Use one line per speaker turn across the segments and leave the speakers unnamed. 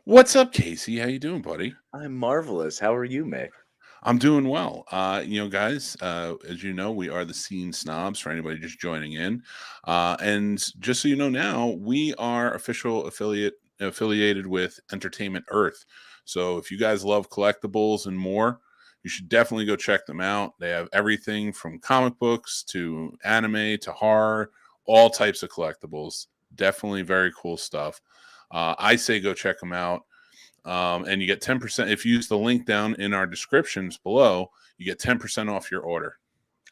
What's up, Casey? How you doing, buddy?
I'm marvelous. How are you, Mick?
I'm doing well. Guys, as you know, we are the Scene Snobs for anybody just joining in. And just so you know now, we are affiliated with Entertainment Earth. So if you guys love collectibles and more, you should definitely go check them out. They have everything from comic books to anime to horror, all types of collectibles. Definitely very cool stuff. I say go check them out. And you get 10% if you use the link down in our descriptions below. You get 10% off your order.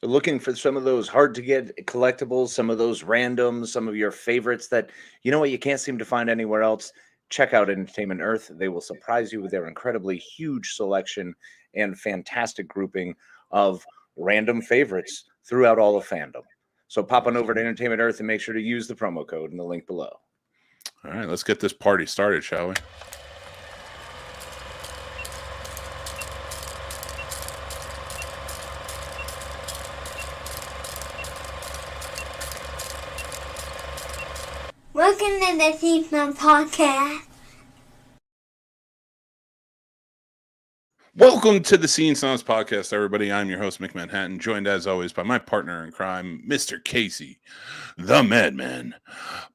Looking for some of those hard to get collectibles, some of those randoms, some of your favorites that you can't seem to find anywhere else. Check out Entertainment Earth. They will surprise you with their incredibly huge selection and fantastic grouping of random favorites throughout all of fandom. So pop on over to Entertainment Earth and make sure to use the promo code in the link below.
All right, let's get this party started, shall we?
Welcome to the Scene Snobs Podcast.
Welcome to the Scene Snobs Podcast, everybody. I'm your host, Mick Manhattan, joined as always by my partner in crime, Mr. Casey, the Madman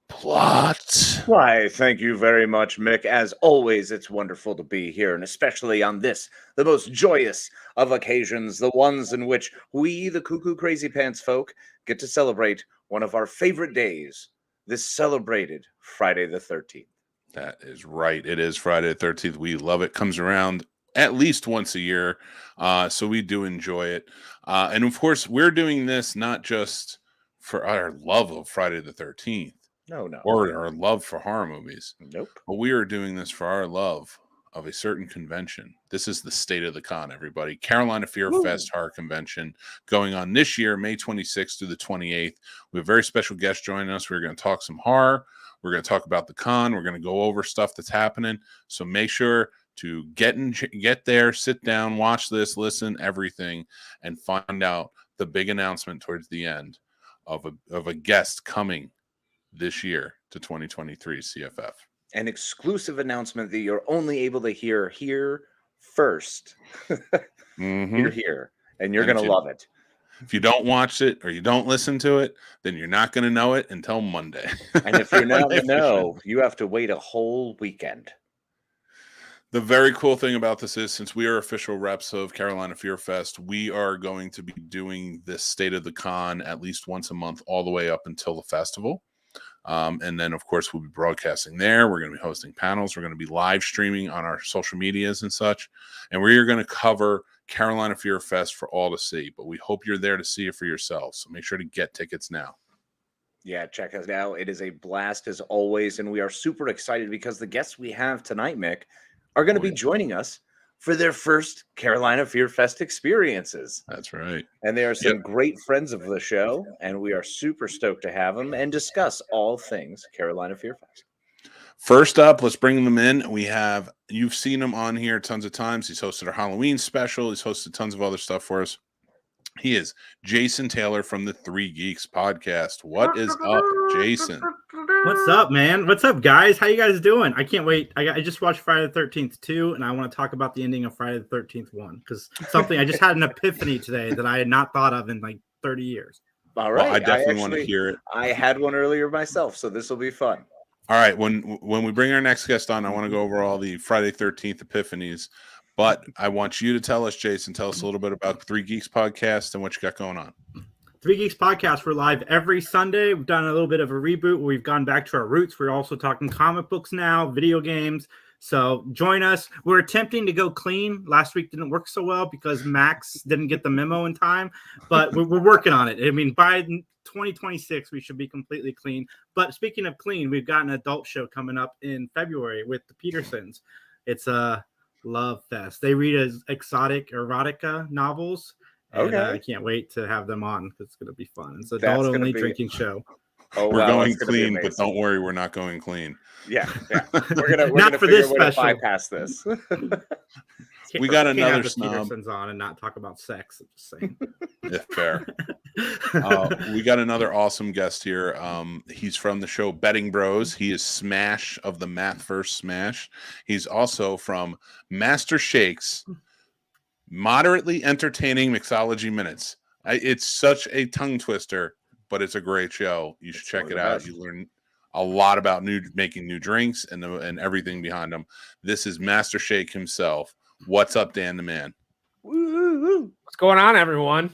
Plot.
Why, thank you very much, Mick. As always, it's wonderful to be here, and especially on this, the most joyous of occasions, the ones in which we, the cuckoo crazy pants folk, get to celebrate one of our favorite days, this celebrated Friday the 13th.
That is right. It is Friday the 13th. We love it. Comes around at least once a year, so we do enjoy it. And of course, we're doing this not just for our love of Friday the 13th.
No.
Or our love for horror movies.
Nope.
But we are doing this for our love of a certain convention. This is the State of the Con, everybody. Carolina Fear Fest Horror Convention going on this year, May 26th through the 28th. We have a very special guest joining us. We're going to talk some horror. We're going to talk about the con. We're going to go over stuff that's happening. So make sure to get there, sit down, watch this, listen, everything, and find out the big announcement towards the end of a guest coming this year to 2023 CFF.
An exclusive announcement that you're only able to hear here first. You're here, and you're going to love it.
If you don't watch it or you don't listen to it, then you're not going to know it until Monday.
And if you're not going to know, you have to wait a whole weekend.
The very cool thing about this is, since we are official reps of Carolina Fear Fest, we are going to be doing this State of the Con at least once a month, all the way up until the festival. And then, of course, we'll be broadcasting there. We're going to be hosting panels. We're going to be live streaming on our social medias and such. And we are going to cover Carolina Fear Fest for all to see. But we hope you're there to see it for yourselves. So make sure to get tickets now.
Yeah, check us out. It is a blast as always. And we are super excited because the guests we have tonight, Mick, are going to be joining us for their first Carolina Fear Fest experiences.
That's right.
And they are some great friends of the show, and we are super stoked to have them and discuss all things Carolina Fear Fest.
First up, let's bring them in. You've seen him on here tons of times. He's hosted our Halloween special. He's hosted tons of other stuff for us. He is Jason Taylor from the Three Geeks Podcast. What is up, Jason?
What's up, man? What's up, guys? How you guys doing? I can't wait. I just watched Friday the 13th 2, and I want to talk about the ending of Friday the 13th 1, because something I just had an epiphany today that I had not thought of in like 30 years.
All right.
Well, I definitely want to hear it.
I had one earlier myself, so this will be fun.
All right. When we bring our next guest on, I want to go over all the Friday 13th epiphanies. But I want you to tell us, Jason, tell us a little bit about Three Geeks Podcast and what you got going on.
Three Geeks Podcast, we're live every Sunday. We've done a little bit of a reboot where we've gone back to our roots. We're also talking comic books now, video games. So join us. We're attempting to go clean. Last week didn't work so well because Max didn't get the memo in time, but we're working on it. I mean, by 2026, we should be completely clean. But speaking of clean, we've got an adult show coming up in February with the Petersons. It's a love fest. They read as exotic erotica novels. And,
okay.
I can't wait to have them on because it's going to be fun. It's an adult-only drinking show.
Oh,
We're
wow,
going
that's gonna be
clean, but
amazing.
don't worry, we're not going clean.
Yeah. We're gonna
Not for
figure
this
a way to
special.
bypass this.
We got
Can't
another
have the
snob.
Petersons on and not talk about sex. I'm just saying.
Yeah, fair. We got another awesome guest here. He's from the show Betting Bros. He is Smash of the Math First Smash. He's also from Master Shake's moderately entertaining mixology minutes. It's such a tongue twister, but it's a great show. You should check it out. You learn a lot about making new drinks and everything behind them. This is Master Shake himself. What's up, Dan the Man?
What's going on, everyone?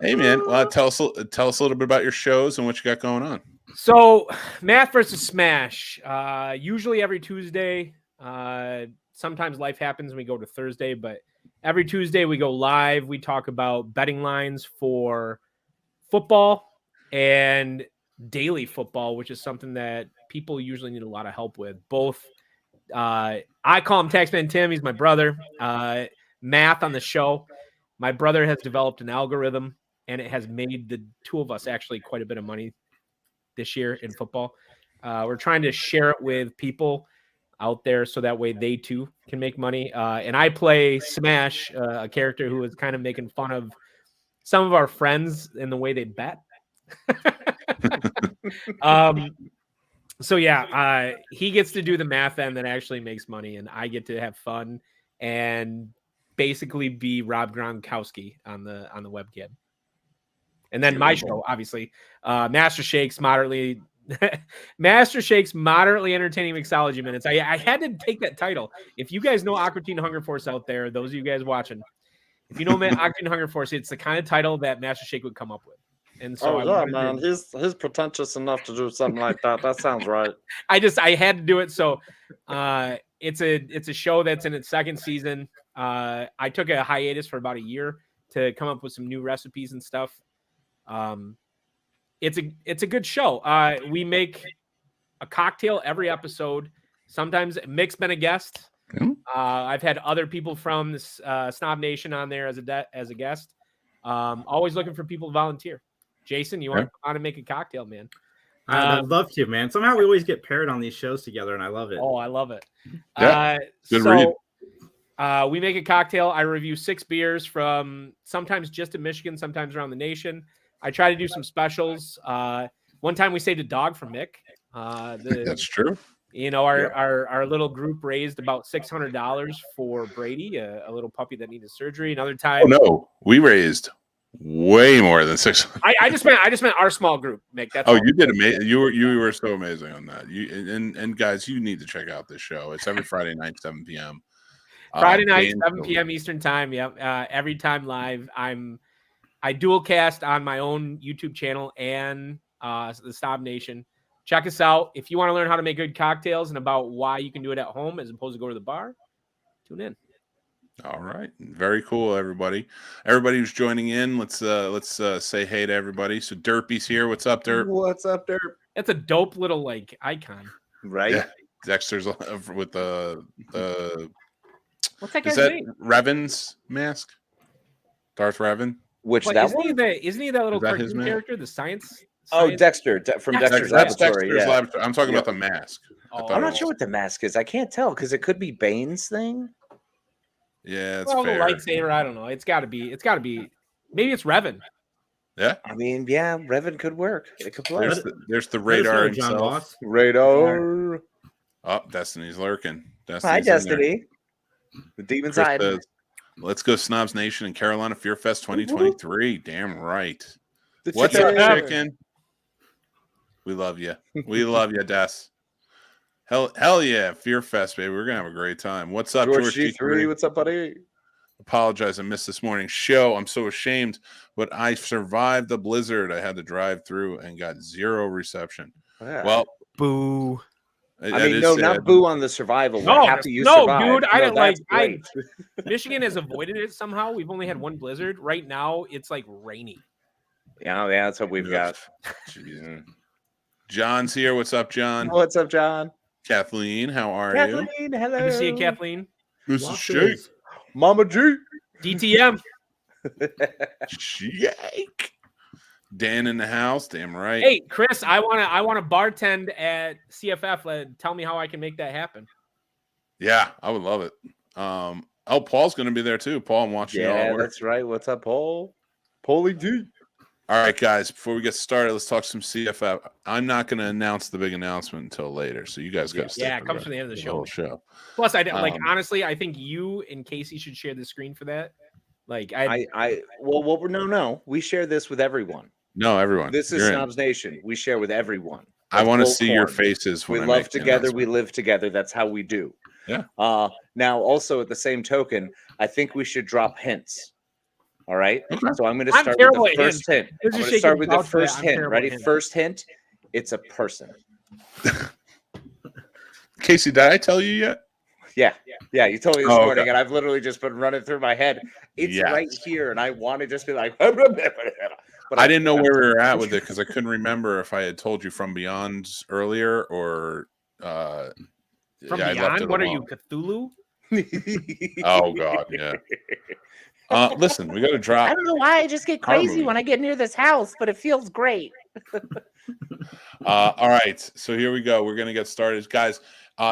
Hey, man. Tell us a little bit about your shows and what you got going on.
So, Math versus Smash. Usually every Tuesday. Sometimes life happens and we go to Thursday, but every Tuesday we go live. We talk about betting lines for football and daily football, which is something that people usually need a lot of help with. Both, I call him Taxman Tim. He's my brother. Math on the show. My brother has developed an algorithm, and it has made the two of us actually quite a bit of money this year in football. We're trying to share it with people out there so that way they too can make money. And I play Smash, a character who is kind of making fun of some of our friends in the way they bet. So yeah, he gets to do the math end that actually makes money, and I get to have fun and basically be Rob Gronkowski on the webcam. And then my show, obviously, Master Shake's moderately entertaining mixology minutes. I had to take that title. If you guys know Aqua Teen Hunger Force out there, those of you guys watching, if you know Aqua Teen Hunger Force, it's the kind of title that Master Shake would come up with. And so
he's pretentious enough to do something like that. That sounds right.
I had to do it. So it's a show that's in its second season. I took a hiatus for about a year to come up with some new recipes and stuff. It's a good show. We make a cocktail every episode. Sometimes Mick's been a guest. I've had other people from this Snob Nation on there as a guest. Always looking for people to volunteer. Jason, you want to come on and make a cocktail, man?
I'd love to, man. Somehow we always get paired on these shows together, and I love it.
Oh, I love it.
Yeah, good read.
We make a cocktail. I review 6 beers from sometimes just in Michigan, sometimes around the nation. I try to do some specials. One time we saved a dog from Mick.
That's true.
You know, our little group raised about $600 for Brady, a little puppy that needed surgery. Another time,
we raised way more than 600.
I just meant our small group, Mick. That's all.
You did amazing. You were so amazing on that. And guys, you need to check out this show. It's every Friday night, 7 p.m.
Friday night, 7 p.m. Eastern time. Yep. Every time live. I dual cast on my own YouTube channel and the Snob Nation. Check us out. If you want to learn how to make good cocktails and about why you can do it at home as opposed to go to the bar, tune in.
All right. Very cool, everybody. Everybody who's joining in, let's say hey to everybody. So Derpy's here. What's up, Derp?
What's up, Derp?
That's a dope little icon.
Right?
Yeah. Dexter's with the
what's that guy's
is that
name?
Revan's mask? Darth Revan?
Which
But
that
isn't
one?
He that little
Is that his
cartoon
name?
character, the science?
Oh, Dexter from Dexter's
That's
Laboratory.
Dexter's
Yeah.
Laboratory. I'm talking about the mask.
Oh,
I'm not sure what the mask is. I can't tell because it could be Bane's thing.
Yeah, it's
well,
fair.
the lightsaber. I don't know. It's got to be. Maybe it's Revan.
Yeah.
I mean, yeah, Revan could work. It could play.
There's the radar
John
himself.
Ross.
Radar.
Oh, Destiny's lurking.
Hi,
Destiny's in there.
Destiny. The demon's
Chris
hiding.
says, let's go Snobs Nation and Carolina Fear Fest 2023. Damn right. What's up, chicken? We love you. We love you, Des. Hell yeah, Fear Fest, baby. We're gonna have a great time. What's up, George G3?
What's up, buddy?
Apologize, I missed this morning's show. I'm so ashamed, but I survived the blizzard. I had to drive through and got 0 reception.
Yeah.
Well,
Boo.
I mean, no, not boo on the survival.
No,
We're happy you
no,
survived.
dude. I
No,
didn't like.
that's great.
Michigan has avoided it somehow. We've only had one blizzard. Right now, it's like rainy.
Yeah, that's what we've got.
Jeez. John's here. What's up, John?
What's up, John?
Kathleen, how are
Kathleen,
you?
hello.
Good to see you, Kathleen.
This is Shake.
Mama G.
DTM.
Shake. Dan in the house. Damn right.
Hey, Chris, I wanna bartend at CFF. Tell me how I can make that happen.
Yeah, I would love it. Paul's going to be there too. Paul, I'm watching you all
Yeah,
at work.
that's right. What's up, Paul? Paulie D.
All right, guys, before we get started, let's talk some CFF. I'm not going to announce the big announcement until later, so you guys got to stay.
Yeah, it comes from the end of the
whole
show.
show.
Plus, honestly, I think you and Casey should share the screen for that.
No. We share this with everyone.
No, everyone.
This is
You're in.
Snobs Nation. We share with everyone.
I want to
Full
see your
corn.
faces.
We
When I
love
make the
together. We
announcement.
live together. That's how we do.
Yeah.
Now, also at the same token, I think we should drop hints. All right.
Okay.
So I'm going to
I'm
start with
terrible
the
at
first hint. I'm
Let's just
going to
shake
start
your
with the
mouth for that.
first
I'm
hint.
terrible
Ready?
at hints.
First hint. It's a person.
Casey, did I tell you yet?
Yeah. You told me this
Oh, okay.
morning, and I've literally just been running through my head. It's
Yes.
right here, and I want to just be like, but
I didn't know where we were at with it because I couldn't remember if I had told you from Beyond earlier or
From
I left
Beyond,
it
what are
alone.
you, Cthulhu?
Oh God, yeah. Listen, we got to drop.
I don't know why I just get
Horror
crazy
movie.
when I get near this house, but it feels great.
All right, so here we go. We're gonna get started, guys.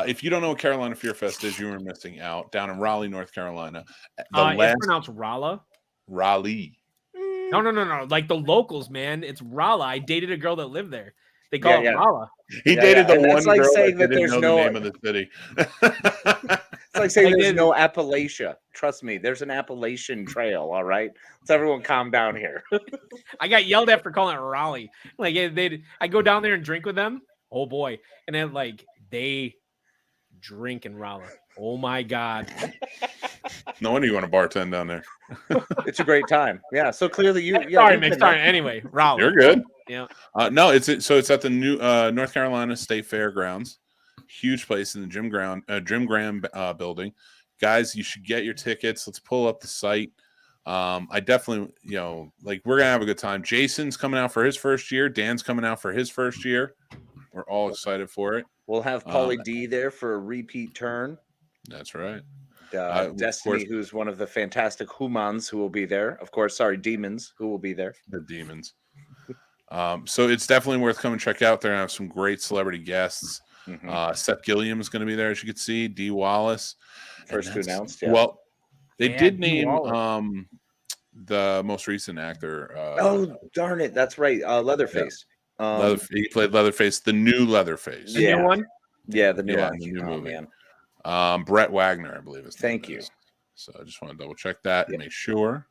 If you don't know what Carolina Fear Fest is, you are missing out. Down in Raleigh, North Carolina.
It's pronounced Rala.
Raleigh.
No. Like the locals, man. It's Rala. I dated a girl that lived there. They call it Rala.
He
Yeah,
dated
yeah,
the
and
one
that's like
girl
saying
that
that
didn't
there's
know the
no-
name of the city.
It's like saying
I
there's
did-
no Appalachia. Trust me, there's an Appalachian Trail. All right, let's everyone calm down here.
I got yelled at for calling it Raleigh. Like I go down there and drink with them. Oh boy. And then they drink in Raleigh. Oh my God.
No wonder you want to bartend down there.
It's a great time. Yeah. So clearly you.
Sorry,
you've
Mick.
been
Sorry.
there.
Anyway, Raleigh.
You're good.
Yeah.
No, it's at the new North Carolina State Fairgrounds. Huge place in the Jim Graham building. Guys, you should get your tickets. Let's pull up the site. I definitely, we're gonna have a good time. Jason's coming out for his first year. Dan's coming out for his first year. We're all excited for it.
We'll have Paulie D there for a repeat turn.
That's right. Of
Destiny,
course.
who's one of the fantastic humans who will be there. Of course, sorry, demons who will be there.
The demons. So it's definitely worth coming check out. They're gonna have some great celebrity guests.
Mhm.
Seth Gilliam is going to be there, as you can see. Dee Wallace,
First
And
to
that's-
announce. Yeah.
Well, they
Yeah,
did
Dee
name
Wallace.
the most recent actor.
Oh darn it! That's right. Leatherface.
He played Leatherface, the new Leatherface.
The
Yeah.
new one?
Yeah, the new
Yeah,
one.
the new
Oh,
movie.
man.
Brett Wagner, I believe.
Thank you.
So I just want to double check that and
Yeah.
make sure.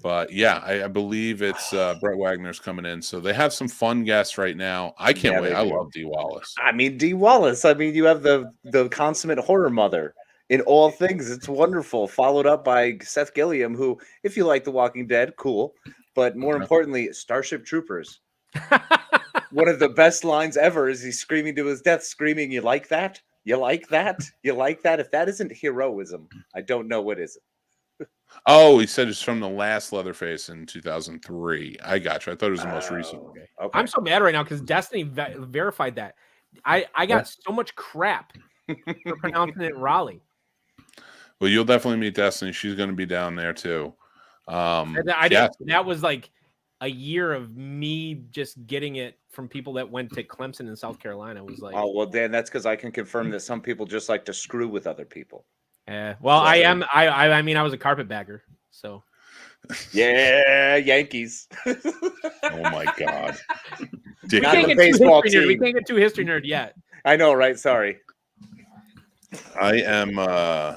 But yeah, I believe it's Brett Wagner's coming in. So they have some fun guests right now. I can't
Yeah,
wait.
they
I
do.
love Dee Wallace.
I mean, Dee Wallace. I mean, you have the consummate horror mother in all things. It's wonderful. Followed up by Seth Gilliam, who, if you like The Walking Dead, cool. But more
Okay.
importantly, Starship Troopers. One of the best lines ever is he's screaming to his death, screaming, "You like that? You like that? You like that?" If that isn't heroism, I don't know what is.
Oh, he said it's from the last Leatherface in 2003. I got you. I thought it was the most recent.
Okay.
I'm so mad right now because Destiny verified that. I got so much crap for pronouncing it Raleigh.
Well, you'll definitely meet Destiny. She's going to be down there too.
That was like a year of me just getting it from people that went to Clemson in South Carolina. It was like,
Oh well, Dan, that's because I can confirm that some people just like to screw with other people.
well, I am. I mean, I was a carpetbagger, so
Yeah, Yankees.
Oh my God.
we
Not
can't
the
get too
baseball
history nerd. We
team.
can't get too history nerd yet.
I know, right? Sorry.
I am I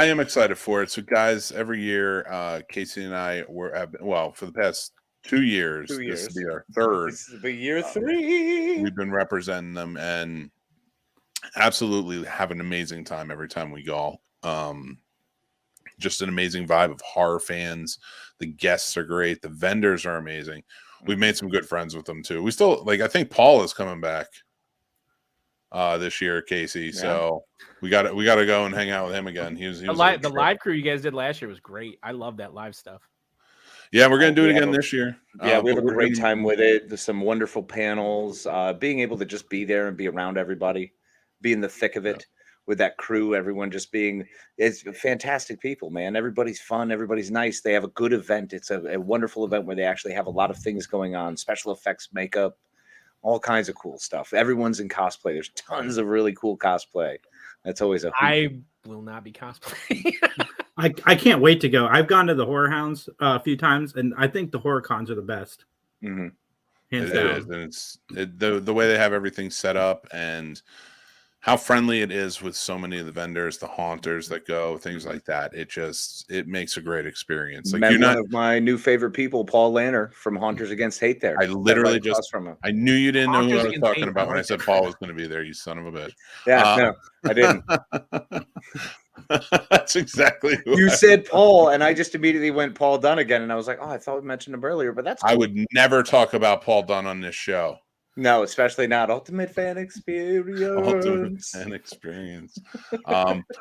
am excited for it. So guys, every year Casey and I for the past 2 years,
Two
this
years.
will be our third.
This will be year 3.
We've been representing them and absolutely have an amazing time every time we go. Just an amazing vibe of horror fans. The guests are great. The vendors are amazing. We've made some good friends with them too. We still I think Paul is coming back this year, Casey. So we got to go and hang out with him again. He was
The live crew you guys did last year was great. I love that live stuff.
Yeah, we're gonna do it
We have
again
a-
this year.
Yeah, we have a
but we're
great
gonna-
time with it. There's some wonderful panels. Being able to just be there and be around everybody, be in the thick of it. with that crew, everyone just being, it's fantastic people, man. Everybody's fun, everybody's nice. They have a good event. It's a wonderful event where they actually have a lot of things going on, special effects, makeup, all kinds of cool stuff. Everyone's in cosplay. There's tons of really cool cosplay. That's always a hoot.
I will not be cosplaying.
I can't wait to go. I've gone to the Horror Hounds a few times, and I think the horror cons are the best.
Mm-hmm.
Hands
It
down.
is, and the way they have everything set up and how friendly it is with so many of the vendors, the haunters that go, things like that. It makes a great experience. Like,
Met
you're not.
one of my new favorite people, Paul Lanner from Haunters Against Hate. There,
I literally
Right across
just.
from him.
I knew you didn't know who
Haunters
I was
Against
talking
Hate,
about when I
right?
said Paul was going to be there. You son of a bitch.
Yeah, no, I didn't.
That's exactly who
You said Paul, and I just immediately went Paul Dunn again, and I was like, oh, I thought we mentioned him earlier, but that's
I
cool.
would never talk about Paul Dunn on this show.
No, especially not Ultimate Fan Experience.
Ultimate fan experience.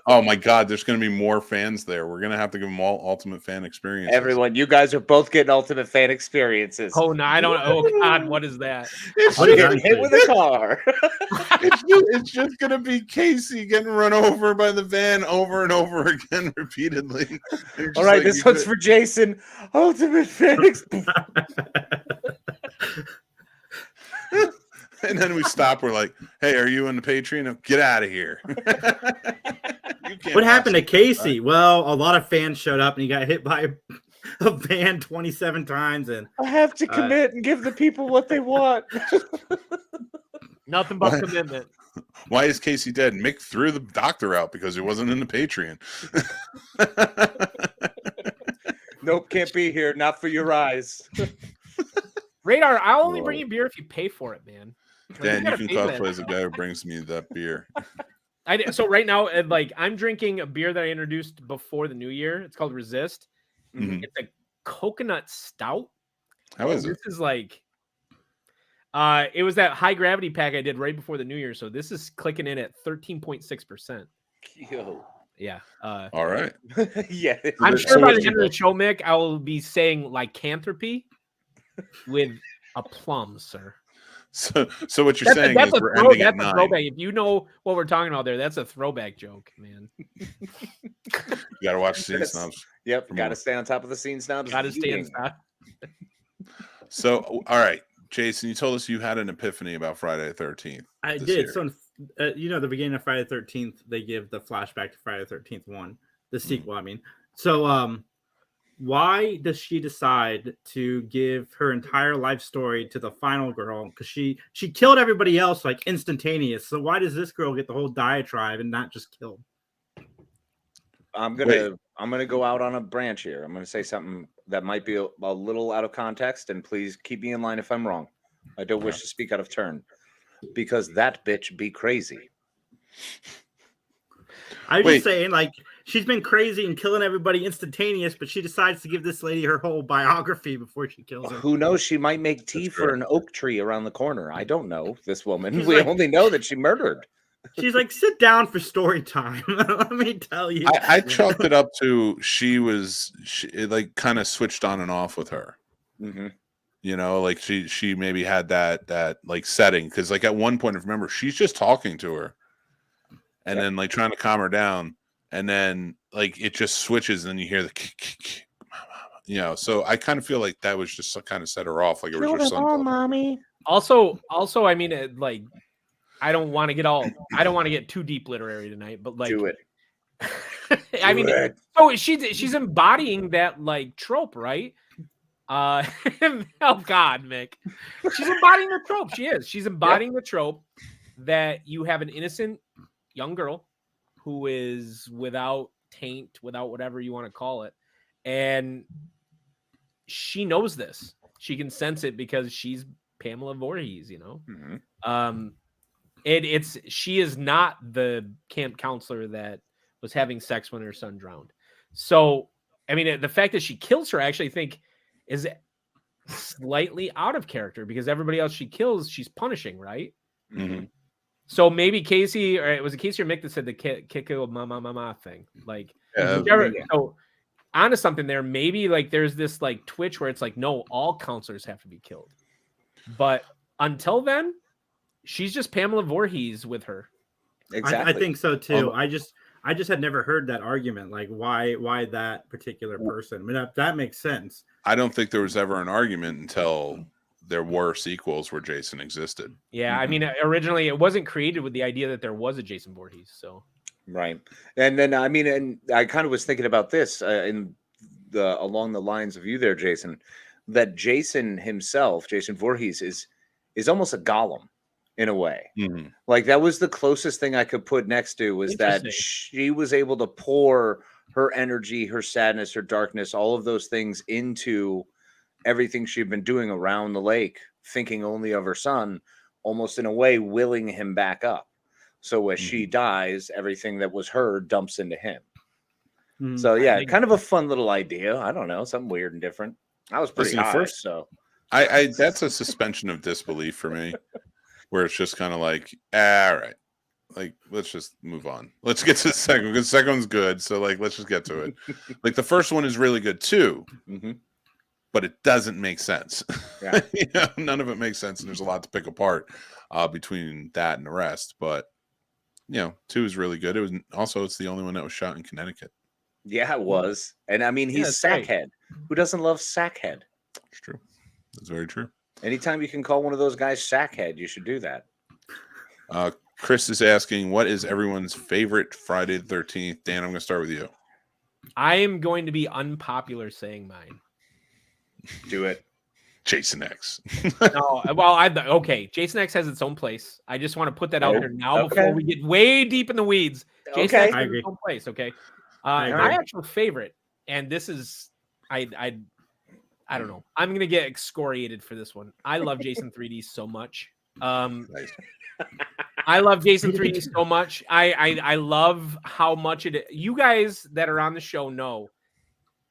Oh my God, there's going to be more fans there. We're going to have to give them all Ultimate Fan experience.
Everyone, you guys are both getting Ultimate Fan Experiences.
Oh no, I don't. Oh God, what is that?
It's
What is
getting
that?
hit with a car.
It's just going to be Casey getting run over by the van over and over again repeatedly.
All right, this one's for Jason. Ultimate Fan Experience.
And then we stop. We're like, "Hey, are you in the Patreon? No, get out of here!" You can't
What happened to
watch
Casey? Well, a lot of fans showed up, and he got hit by a van 27 times, and
I have to commit and give the people what they want.
Nothing but
What?
commitment.
Why is Casey dead? Mick threw the doctor out because he wasn't in the Patreon.
Nope, can't be here. Not for your eyes.
Radar, I'll only
Whoa.
bring you beer if you pay for it, man. Like,
Dan, you
gotta
can
pay for
cosplay
that
as a guy who brings me that beer.
So right now, like I'm drinking a beer that I introduced before the new year. It's called Resist.
Mhm.
It's a coconut stout.
How is it?
This is like, it was that high gravity pack I did right before the new year. So this is clicking in at 13.6%.
Yo.
Yeah.
All right.
Yeah.
I'm
So
sure by
what
the
you
end of the show, Mick, I will be saying lycanthropy with a plum, sir.
So what you're saying is we're
that's
ending at
a
9.
throwback. If you know what we're talking about there, that's a throwback joke, man.
You got to watch Scene
Yes.
Snobs.
Yep.
Come
Got
on.
to stay on top of the Scene Snobs.
Gotta stay in
viewing.
stock.
So, all right, Jason, you told us you had an epiphany about Friday the 13th.
I
this
did.
year.
So, the beginning of Friday the 13th, they give the flashback to Friday the 13th 1, the sequel. I mean, so why does she decide to give her entire life story to the final girl? Because she killed everybody else like instantaneous. So why does this girl get the whole diatribe and not just killed?
I'm gonna go out on a branch here. I'm gonna say something that might be a little out of context, and please keep me in line if I'm wrong. I don't wish to speak out of turn, because that bitch be crazy.
I was
Wait.
just saying, like, she's been crazy and killing everybody instantaneous, but she decides to give this lady her whole biography before she kills her.
Who knows? She might make tea
That's
for
true.
an oak tree around the corner. I don't know this woman.
She's
We
like-
only know that she murdered.
She's like, sit down for story time. Let me tell you.
I chalked it up to it like kind of switched on and off with her.
Mm-hmm.
You know, like she maybe had that like setting, because like at one point, if you remember, she's just talking to her, and then like trying to calm her down, and then like it just switches, and then you hear the you know. So I kind of feel like that was just kind of set her off, like it was her son. talking.
mommy.
Also, I mean, like, I don't want to get too deep literary tonight, but like,
Do it.
I mean,
Do it.
so she's embodying that like trope, right? Oh God, Mick, she's embodying the trope. She's embodying the trope that you have an innocent young girl who is without taint, without whatever you want to call it, and she knows this. She can sense it because she's Pamela Voorhees, you know.
Mhm.
She is not the camp counselor that was having sex when her son drowned. So, I mean, the fact that she kills her, I actually think is slightly out of character, because everybody else she kills, she's punishing, right?
Mhm.
So maybe Casey, or it was Casey or Mick that said the kick mama thing. Like,
Yeah,
whichever-
yeah.
so onto something there. Maybe like there's this like twitch where it's like, no, all counselors have to be killed. But until then, she's just Pamela Voorhees with her.
Exactly.
I think so too.
Um,
I just had never heard that argument. Like why that particular person? I mean, that makes sense.
I don't think there was ever an argument until there were sequels where Jason existed.
Yeah, I mean, originally it wasn't created with the idea that there was a Jason Voorhees. So
Right. And then I mean, and I kind of was thinking about this along the lines of you there, Jason, that Jason himself, Jason Voorhees, is almost a golem in a way.
Mhm.
Like that was the closest thing I could put next to was that
Interesting.
she was able to pour her energy, her sadness, her darkness, all of those things into everything she'd been doing around the lake, thinking only of her son, almost in a way willing him back up. So as she dies, everything that was her dumps into him.
Mm.
So yeah,
think-
kind of a fun little idea. I don't know, something weird and different. I was pretty
Listen,
high,
first-
so
I that's a suspension of disbelief for me, where it's just kind of like, all right, like let's just move on. Let's get to the second because the second one's good. So like, let's just get to it. Like the first one is really good too,
mhm.
but it doesn't make sense.
Yeah.
You know, none of it makes sense, and there's a lot to pick apart between that and the rest. But you know, 2 is really good. It was also it's the only one that was shot in Connecticut.
Yeah, it was. And I mean,
Yeah,
he's
that's right.
Sackhead. Who doesn't love Sackhead?
It's true. That's very true.
Anytime you can call one of those guys Sackhead, you should do that.
Chris is asking, what is everyone's favorite Friday the 13th? Dan, I'm going to start with you.
I am going to be unpopular saying mine.
Do it.
Jason X.
No, well, okay. Jason X has its own place. I just want to put that out
Oh,
there now
okay.
before we get way deep in the weeds. Jason
Okay.
X
I
has
agree.
its own place. Okay.
I agree.
My actual favorite, and this is, I don't know. I'm gonna get excoriated for this one. I love Jason 3D so much.
Nice.
I love Jason 3D so much. I love how much it. You guys that are on the show know,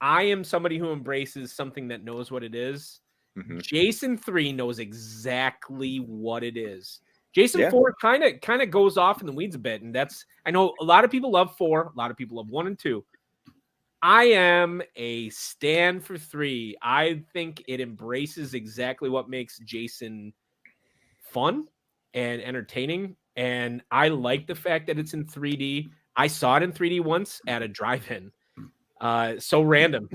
I am somebody who embraces something that knows what it is.
Mhm.
Jason 3 knows exactly what it is. Jason
Yeah.
4 kind of goes off in the weeds a bit, and that's I know a lot of people love 4, a lot of people love 1 and 2. I am a stand for 3. I think it embraces exactly what makes Jason fun and entertaining, and I like the fact that it's in 3D. I saw it in 3D once at a drive-in. So random.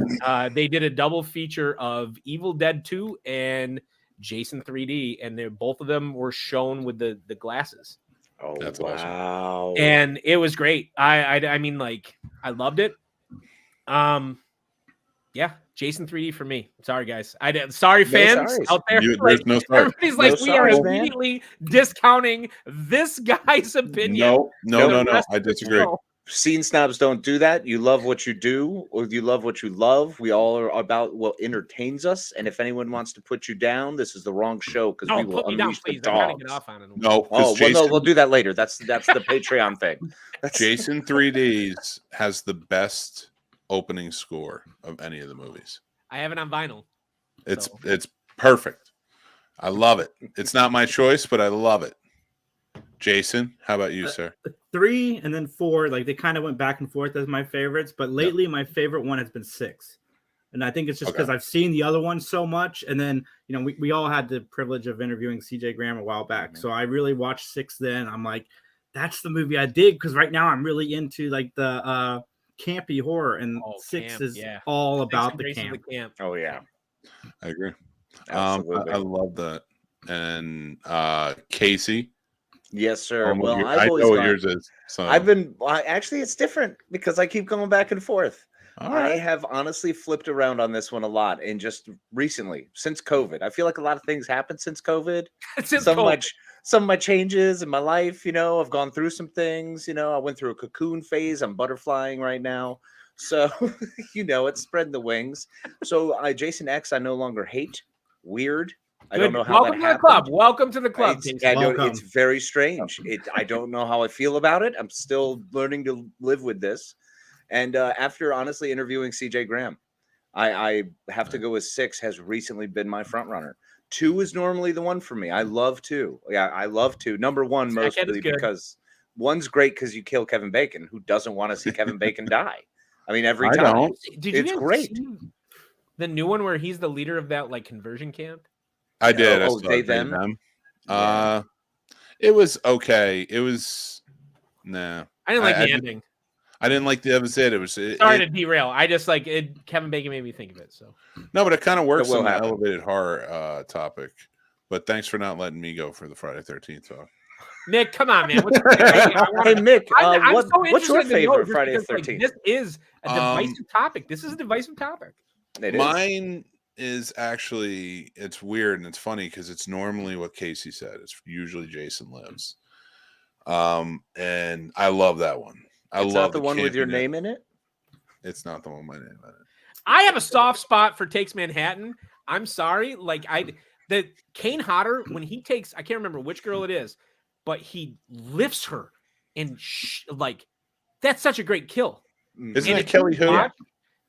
They did a double feature of Evil Dead 2 and Jason 3D, and both of them were shown with the glasses,
Oh,
That's awesome.
wow.
and it was great. I mean, like, I loved it. Yeah, Jason 3D for me. Sorry, guys. Sorry,
No
fans
sorries.
out there.
There's no sorry.
Everybody's like,
No
we are
sorries, man.
immediately discounting this guy's opinion.
No.
The rest
I
of the
disagree.
show.
Scene snobs don't do that. You love what you do, or you love what you love. We all are about what entertains us. And if anyone wants to put you down, this is the wrong show because
No,
we will
put me down,
unleash the
please. I'm trying to
dogs.
get off on it.
No, because
Oh, well,
Jason,
no, we'll do that later. That's the Patreon thing. That's,
Jason 3Ds has the best opening score of any of the movies.
I have it on vinyl.
It's
So.
it's perfect. I love it. It's not my choice, but I love it. Jason, how about you, sir?
3 and then 4, like they kind of went back and forth as my favorites, but lately my favorite one has been 6. And I think it's just because I've seen the other one so much. And then, you know, we all had the privilege of interviewing CJ Graham a while back. So I really watched 6 then. I'm like, that's the movie I dig because right now I'm really into like the campy horror, and 6
camp,
is
yeah.
all
Thanks
about
for
the
gracing
camp.
camp.
oh yeah,
I agree.
absolutely.
I love that. And Casey,
Yes, sir.
I
Well,
know
I've always
what
gone-
yours is. So
actually, it's different because I keep going back and forth.
all
I
right.
have honestly flipped around on this one a lot, and just recently, since COVID, I feel like a lot of things happened since COVID.
Since
some
COVID.
of my changes in my life, you know, I've gone through some things. You know, I went through a cocoon phase. I'm butterflying right now, so you know, it's spreading the wings. So, Jason X, I no longer hate. Weird. I don't
Good.
know how
Welcome
that
to the
happened.
club. Welcome to the club.
It's,
Jason.
I know,
Welcome.
it's very strange. I don't know how I feel about it. I'm still learning to live with this. And after honestly interviewing CJ Graham, I have to go with 6 has recently been my front runner. 2 is normally the one for me. I love 2. Yeah, I love 2. Number 1
Sackhead is
mostly
good.
because 1's great because you kill Kevin Bacon. Who doesn't want to see Kevin Bacon die? I mean, every
I
time.
don't.
Did you
It's
guys
great.
see the new one where he's the leader of that like conversion camp?
I did. I
Oh,
saw
they,
it,
them?
It was okay. It was Nah.
I didn't like
I
the ending.
I didn't like the episode. It was
Sorry to derail. I just like it. Kevin Bacon made me think of it. So
no, but it kind of works
will
on the
happen.
elevated horror topic. But thanks for not letting me go for the Friday 13th talk.
Nick, come on, man.
Hey, Mick,
I'm
what's
so
your
interested to know
favorite
just
Friday the
because, like,
13th?
this is a divisive topic. This is a divisive topic.
It is.
Mine is actually, it's weird and it's funny because it's normally what Casey said. It's usually Jason Lives. And I love that one.
It's not the one with your name in it?
It's not the one with my name in it.
I have a soft spot for Takes Manhattan. I'm sorry. Like, the Kane Hodder, when he takes, I can't remember which girl it is, but he lifts her and like, that's such a great kill.
Isn't
And
it
if you
Kelly Who?
watch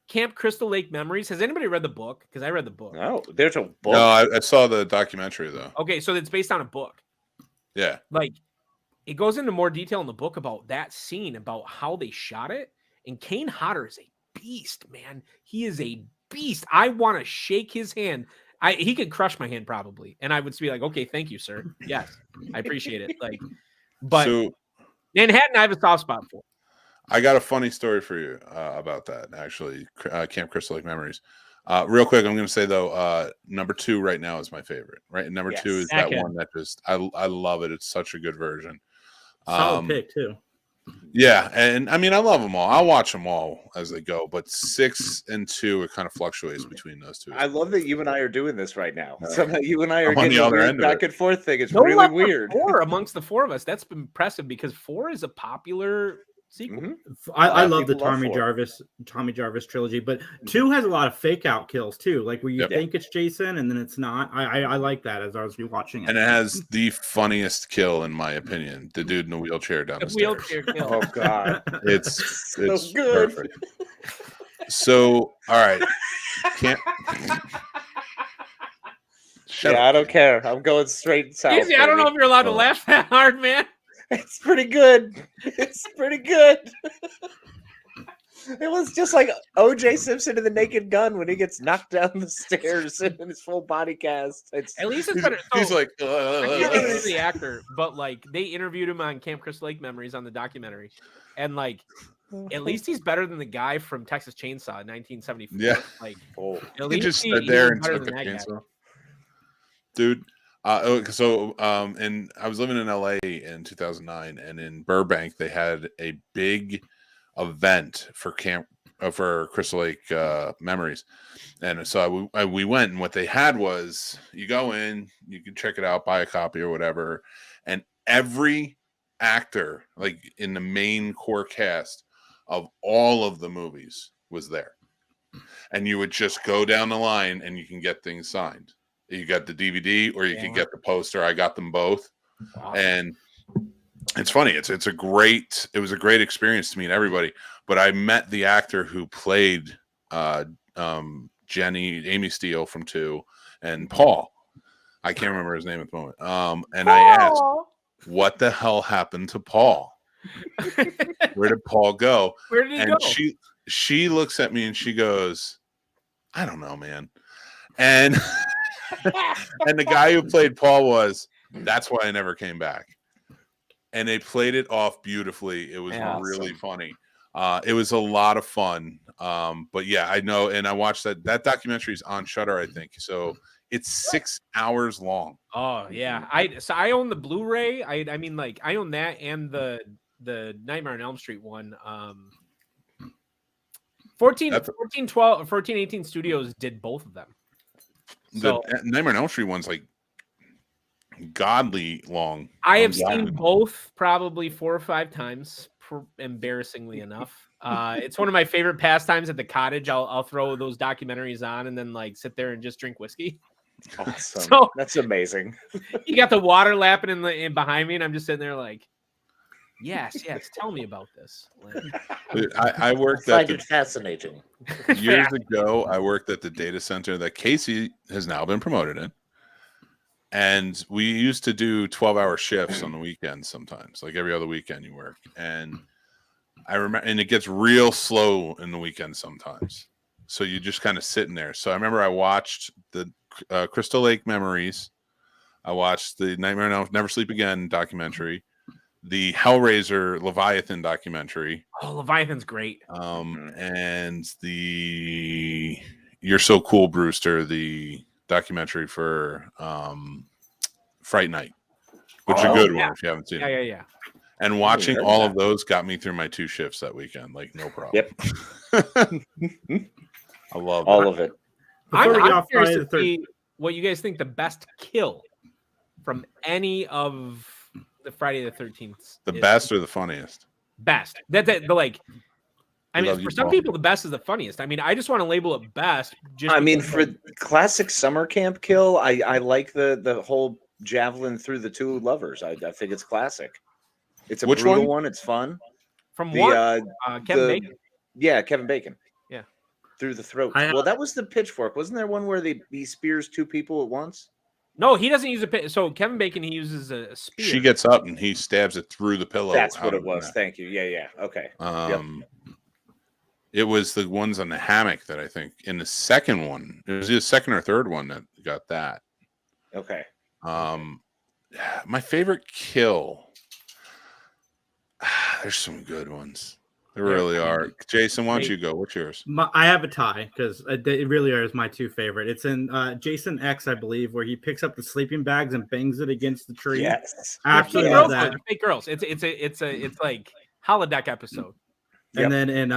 Camp Crystal Lake Memories. Has anybody read the book? Because I read the book.
No, there's a book.
No, I saw the documentary though.
Okay, so it's based on a book.
Yeah.
Like, it goes into more detail in the book about that scene, about how they shot it. And Kane Hodder is a beast, man. He is a beast. I want to shake his hand. He could crush my hand probably, and I would be like, "Okay, thank you, sir. Yes, I appreciate it." Like, but
So
Manhattan, I have a soft spot for.
I got a funny story for you about that. Actually, Camp Crystal Lake Memories. Real quick, I'm going to say though, number 2 right now is my favorite. Right, and number 2 is that one that just I love it. It's such a good version.
Solid pick too.
Yeah, and I mean I love them all. I'll watch them all as they go, but 6 and 2 it kind of fluctuates between those two.
I love that you and I are doing this right now. Somehow you and I are
I'm on
getting
the
a
other
weird
end of
back
it.
and forth thing. It's
No
really
love for
weird.
4 amongst the 4 of us. That's impressive because 4 is a popular sequel.
Mhm.
I love the
people love
Tommy Jarvis trilogy, but 2 has a lot of fake out kills too, like where you
Yep.
think it's Jason and then it's not. I like that as I was rewatching it.
And it has the funniest kill in my opinion. The dude in the wheelchair down the stairs.
Wheelchair kill.
Oh God.
It's
So good.
perfect. So all right. Can't Shut
Yeah,
up.
I don't care. I'm going straight south.
Easy. I don't know
baby.
if you're allowed to
Oh.
laugh that hard, man.
It's pretty good. It's pretty good. It was just like O.J. Simpson in The Naked Gun when he gets knocked down the stairs in his full body cast. It's
At least it's better.
He's
So,
like
I can't remember the actor, but like they interviewed him on Camp Crystal Lake Memories on the documentary, and like at least he's better than the guy from Texas Chainsaw in 1974.
Yeah.
Like
oh,
at
he
least
just
he
stood there
was
and
better
took
than
a
that guy.
chainsaw. Dude. And I was living in LA in 2009, and in Burbank they had a big event for Crystal Lake Memories, and so we went, and what they had was you go in, you can check it out, buy a copy or whatever, and every actor like in the main core cast of all of the movies was there, and you would just go down the line and you can get things signed. You got the DVD or you could get the poster. I got them both.
Wow.
And it's funny. It was a great experience to meet everybody. But I met the actor who played Amy Steele from 2 and Paul. I can't remember his name at the moment. And I asked, what the hell happened to Paul? Where did Paul go?
Where did he
And
go?
she looks at me and she goes, I don't know, man. And and the guy who played Paul that's why I never came back. And they played it off beautifully. It was really funny. It was a lot of fun. But yeah, I know. And I watched that documentary is on Shudder, I think. So it's 6 hours long.
Oh yeah, I own the Blu-ray. I mean, like I own that and the Nightmare on Elm Street one. 1418 Studios did both of them. So
The Nightmare on Elm Street one's like godly long.
I have seen both probably 4 or 5 times, embarrassingly enough. It's one of my favorite pastimes at the cottage. I'll throw those documentaries on and then like sit there and just drink whiskey.
awesome.
So-
That's amazing.
You got the water lapping in behind me, and I'm just sitting there like, yes, tell me about this. Like,
I worked
I
at
find it fascinating.
years ago. I worked at the data center that Casey has now been promoted in. And we used to do 12-hour shifts on the weekends sometimes, like every other weekend you work. And I remember, and it gets real slow in the weekend sometimes. So you just kind of sitting there. So I remember I watched the Crystal Lake Memories. I watched the Nightmare on Elm Never Sleep Again documentary. the Hellraiser Leviathan documentary.
Oh, Leviathan's great.
And the You're So Cool, Brewster, the documentary for Fright Night, which is a good one if you haven't seen it.
Yeah.
And watching all of those got me through my 2 shifts that weekend, like no problem.
Yep.
I love
all of it.
I'm curious to see what you guys think the best kill from any of the Friday the 13th.
The best or the funniest?
Best. That's it. I mean, for some
Paul.
people, the best is the funniest. I mean, I just want to label it best.
I mean, for classic summer camp kill, I like the whole javelin through the 2 lovers. I think it's classic. It's a
Which
brutal
one?
one. It's fun.
From what? Kevin Bacon.
Yeah, Kevin Bacon.
Yeah.
Through the throat. Well, that was the pitchfork. Wasn't there one where he spears 2 people at once?
No, he doesn't use a pit. So Kevin Bacon, he uses a spear.
She gets up and he stabs it through the pillow.
That's what it was. Thank you. Yeah. Okay.
It was the ones on the hammock that I think in the second one. It was the second or third one that got that.
Okay.
My favorite kill. There's some good ones. There really are. Jason, why don't you go? What's yours?
I have a tie because it really is my 2 favorite. It's in Jason X, I believe, where he picks up the sleeping bags and bangs it against the tree.
Yes,
absolutely love that.
Fake girls. It's like holodeck episode.
And then in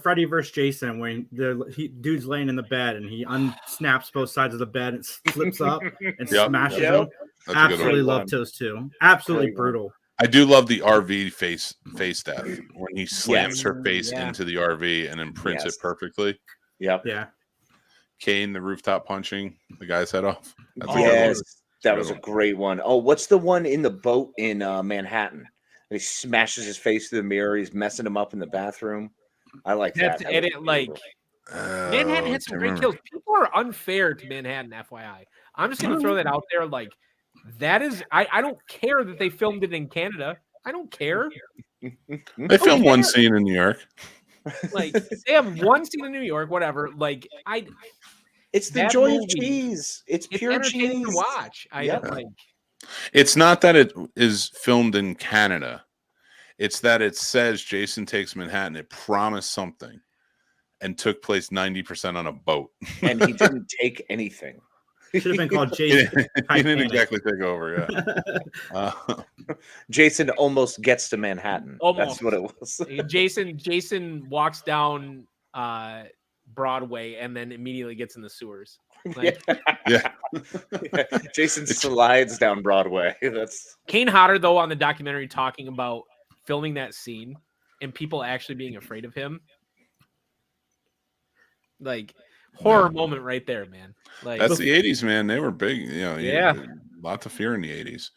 Freddy vs. Jason, when dude's laying in the bed and he unsnaps both sides of the bed and flips up and smashes them. Absolutely love those 2. Absolutely brutal.
I do love the RV face death when he slams her face into the RV and imprints it perfectly.
Yep.
Yeah.
Kane, the rooftop punching the guy's head off.
That was a great one. Oh, what's the one in the boat in Manhattan? He smashes his face through the mirror. He's messing him up in the bathroom. I like that.
Manhattan had some great kills. People are unfair to Manhattan, FYI. I'm just going to throw that out there. Like, that is, I don't care that they filmed it in Canada. I don't care.
They filmed one scene in New York.
Like, they have one scene in New York, whatever. Like,
it's the joy of cheese. It's pure cheese
to watch.
It's not that it is filmed in Canada. It's that it says Jason Takes Manhattan. It promised something and took place 90% on a boat.
And he didn't take anything.
Should have been called Jason.
He didn't exactly take over,
Jason almost gets to Manhattan.
Almost.
That's what it was.
Jason walks down Broadway and then immediately gets in the sewers. Like,
Jason slides down Broadway. That's
Kane Hodder, though, on the documentary talking about filming that scene and people actually being afraid of him. Like, horror moment right there, man. Like,
that's the 80s, man. They were big. Lots of fear in the 80s.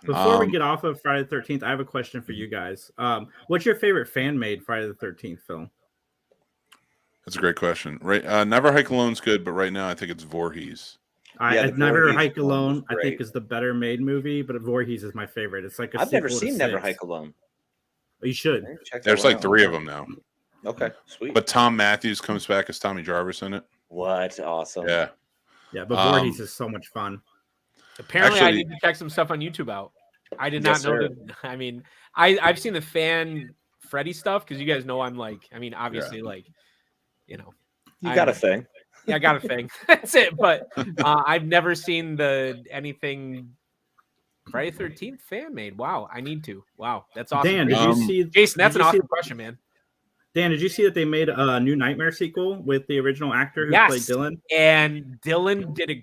Before we get off of Friday the 13th, I have a question for you guys. What's your favorite fan-made Friday the 13th film?
That's a great question. Right, Never Hike Alone's good, but right now I think it's Voorhees.
Never Hike Alone, I think, is the better made movie, but Voorhees is my favorite. It's like
I've never seen Never Hike Alone.
You should.
There's like 3 of them now.
Okay, sweet.
But Tom Matthews comes back as Tommy Jarvis in it.
What? Awesome.
Yeah,
but Voorhees is so much fun.
Apparently, I need to check some stuff on YouTube out. I did not know that. I mean, I've seen the fan Freddy stuff because you guys know I'm like, I mean, obviously, like, you
got a thing.
Yeah, I got a thing. That's it. But I've never seen anything Friday the 13th fan made. Wow, I need to. Wow, that's awesome.
Dan, did you see?
Jason, that's an awesome question, man.
Dan, did you see that they made a new Nightmare sequel with the original actor who played Dylan?
And Dylan did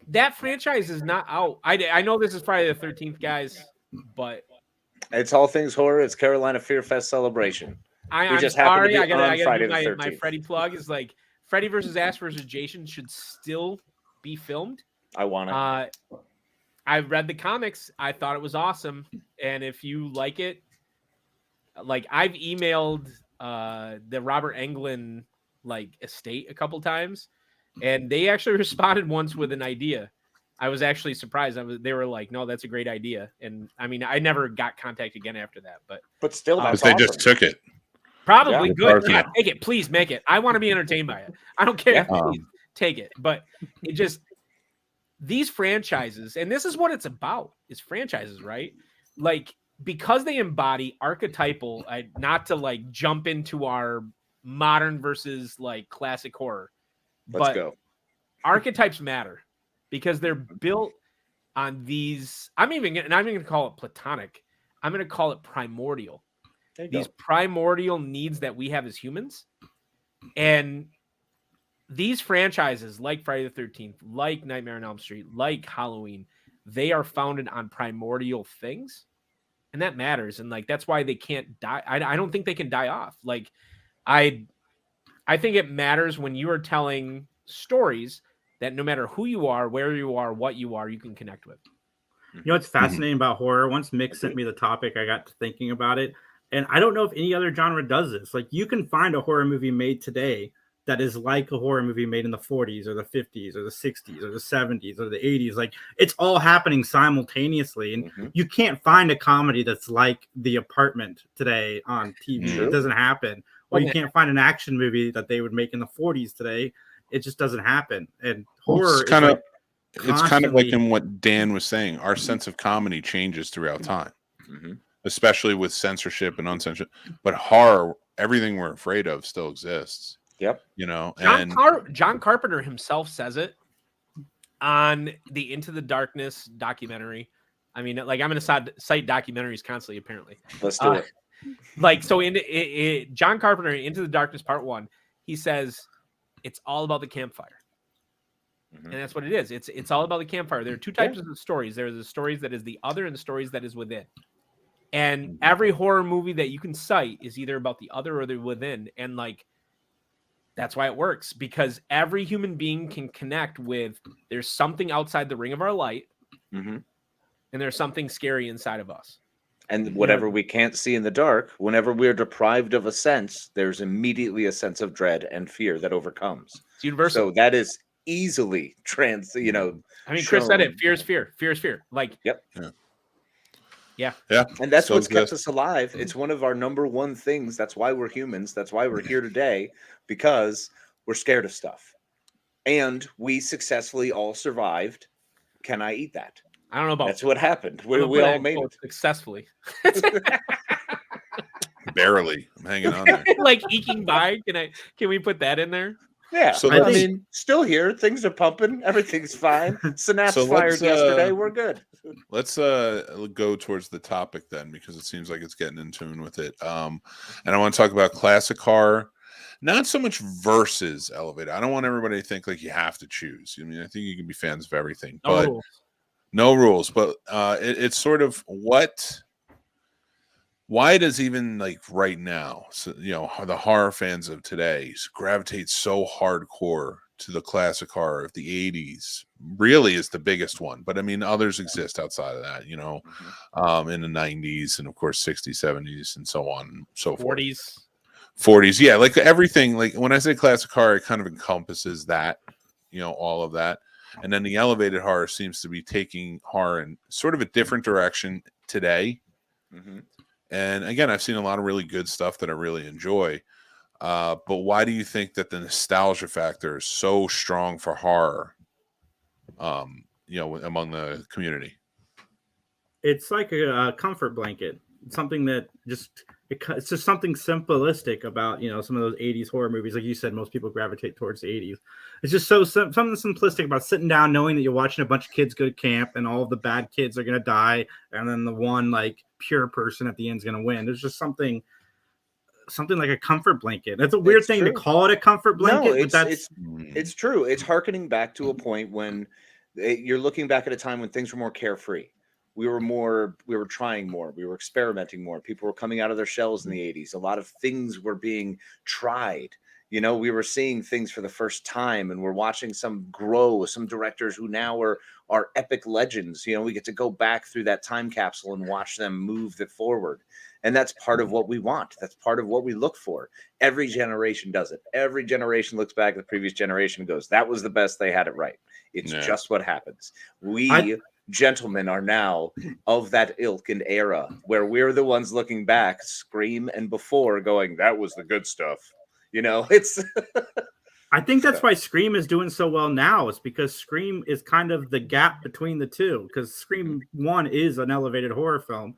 that franchise is not out. I know this is Friday the 13th, guys, but
it's all things horror. It's Carolina Fear Fest celebration.
I'm sorry. I gotta do my Freddy plug is like Freddy versus Ash versus Jason should still be filmed.
I want it.
I read the comics. I thought it was awesome. And if you like it, like I've emailed the Robert Englund estate a couple times, and they actually responded once with an idea. I was actually surprised. They were like, "No, that's a great idea." And I mean, I never got contact again after that. But
still, that's
they just took it.
Probably good. Yeah, take it, please. Make it. I want to be entertained by it. I don't care. Please take it. But it just these franchises, and this is what it's about, is franchises, right? Like, because they embody archetypal, not to like jump into our modern versus like classic horror,
Let's go.
Archetypes matter because they're built on these. I'm even going to call it platonic. I'm going to call it primordial. These primordial needs that we have as humans. And these franchises like Friday the 13th, like Nightmare on Elm Street, like Halloween, they are founded on primordial things. And that matters. And like, that's why they can't die. I don't think they can die off. Like, I think it matters when you are telling stories that no matter who you are, where you are, what you are, you can connect with.
You know what's fascinating about horror? Once Mick sent me the topic, I got to thinking about it. And I don't know if any other genre does this. Like, you can find a horror movie made today that is like a horror movie made in the 40s or the 50s or the 60s or the 70s or the 80s. Like, it's all happening simultaneously. And you can't find a comedy that's like The Apartment today on TV. It doesn't happen. Or you can't find an action movie that they would make in the 40s today. It just doesn't happen. And horror
it's kind of like in what Dan was saying. Our sense of comedy changes throughout time, especially with censorship and uncensored. But horror, everything we're afraid of still exists.
Yep.
You know,
John Carpenter himself says it on the Into the Darkness documentary. I mean, like, I'm going to cite documentaries constantly, apparently.
Let's do it.
Like, so John Carpenter, Into the Darkness Part 1, he says it's all about the campfire. And that's what it is. It's all about the campfire. There are two types of stories. There are the stories that is the other and the stories that is within. And every horror movie that you can cite is either about the other or the within. And like, that's why it works, because every human being can connect with, there's something outside the ring of our light, and there's something scary inside of us.
And whatever we can't see in the dark, whenever we're deprived of a sense, there's immediately a sense of dread and fear that overcomes.
It's universal.
So that is easily
I mean, Chris said it. Fear is fear. Fear is fear. Like, Yeah.
And that's what's kept us alive. It's one of our number one things. That's why we're humans. That's why we're here today, because we're scared of stuff. And we successfully all survived. Can I eat that?
I don't know about
That's what happened. We all made it
successfully.
Barely. I'm hanging on there.
Like eking by. Can we put that in there?
Yeah.
So
I mean, still here. Things are pumping. Everything's fine. Synapse fired yesterday. We're good.
Let's go towards the topic then, because it seems like it's getting in tune with it. And I want to talk about classic horror, not so much versus elevated. I don't want everybody to think like you have to choose. I mean, I think you can be fans of everything, but no rules. But it's sort of why does even like right now, so, you know, the horror fans of today gravitate so hardcore to the classic horror of the 80s? Really is the biggest one, but I mean, others exist outside of that, you know, in the 90s and of course 60s, 70s, and so on and so forth. 40s, yeah, like everything. Like when I say classic horror, it kind of encompasses that, you know, all of that. And then the elevated horror seems to be taking horror in sort of a different direction today. And again, I've seen a lot of really good stuff that I really enjoy. But why do you think that the nostalgia factor is so strong for horror, you know, among the community?
It's like a comfort blanket. It's something that it's just something simplistic about, you know, some of those 80s horror movies. Like you said, most people gravitate towards the 80s. It's just something simplistic about sitting down, knowing that you're watching a bunch of kids go to camp and all of the bad kids are going to die. And then the one like pure person at the end is going to win. There's just something like a comfort blanket. That's a weird thing to call it a comfort blanket.
No, it's true. It's hearkening back to a point when you're looking back at a time when things were more carefree. We were trying more. We were experimenting more. People were coming out of their shells in the 80s. A lot of things were being tried. You know, we were seeing things for the first time, and we're watching some grow, some directors who now are epic legends. You know, we get to go back through that time capsule and watch them move it forward. And that's part of what we want. That's part of what we look for. Every generation does it. Every generation looks back at the previous generation and goes, that was the best. They had it right. It's just what happens. Gentlemen are now of that ilk and era where we're the ones looking back, Scream and before, going, that was the good stuff. You know, it's
I think that's why Scream is doing so well now. It's because Scream is kind of the gap between the two. Because Scream 1 is an elevated horror film,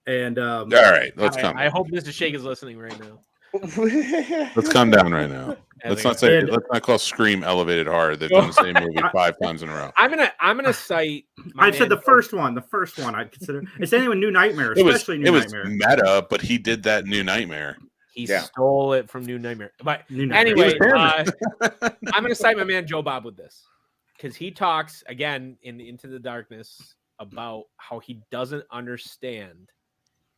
and
All right, let's
I
calm down.
hope Mr. Shake is listening right now.
Let's calm down right now. Let's not call Scream elevated horror. They've done the same movie 5 times in a row.
I'm gonna cite.
I said the first one. The first one I'd consider. It's anyone New Nightmare,
It was
especially New Nightmare.
meta, but he did that New Nightmare.
He stole it from New Nightmare. But
New Nightmare.
anyway, I'm gonna cite my man Joe Bob with this because he talks again in Into the Darkness about how he doesn't understand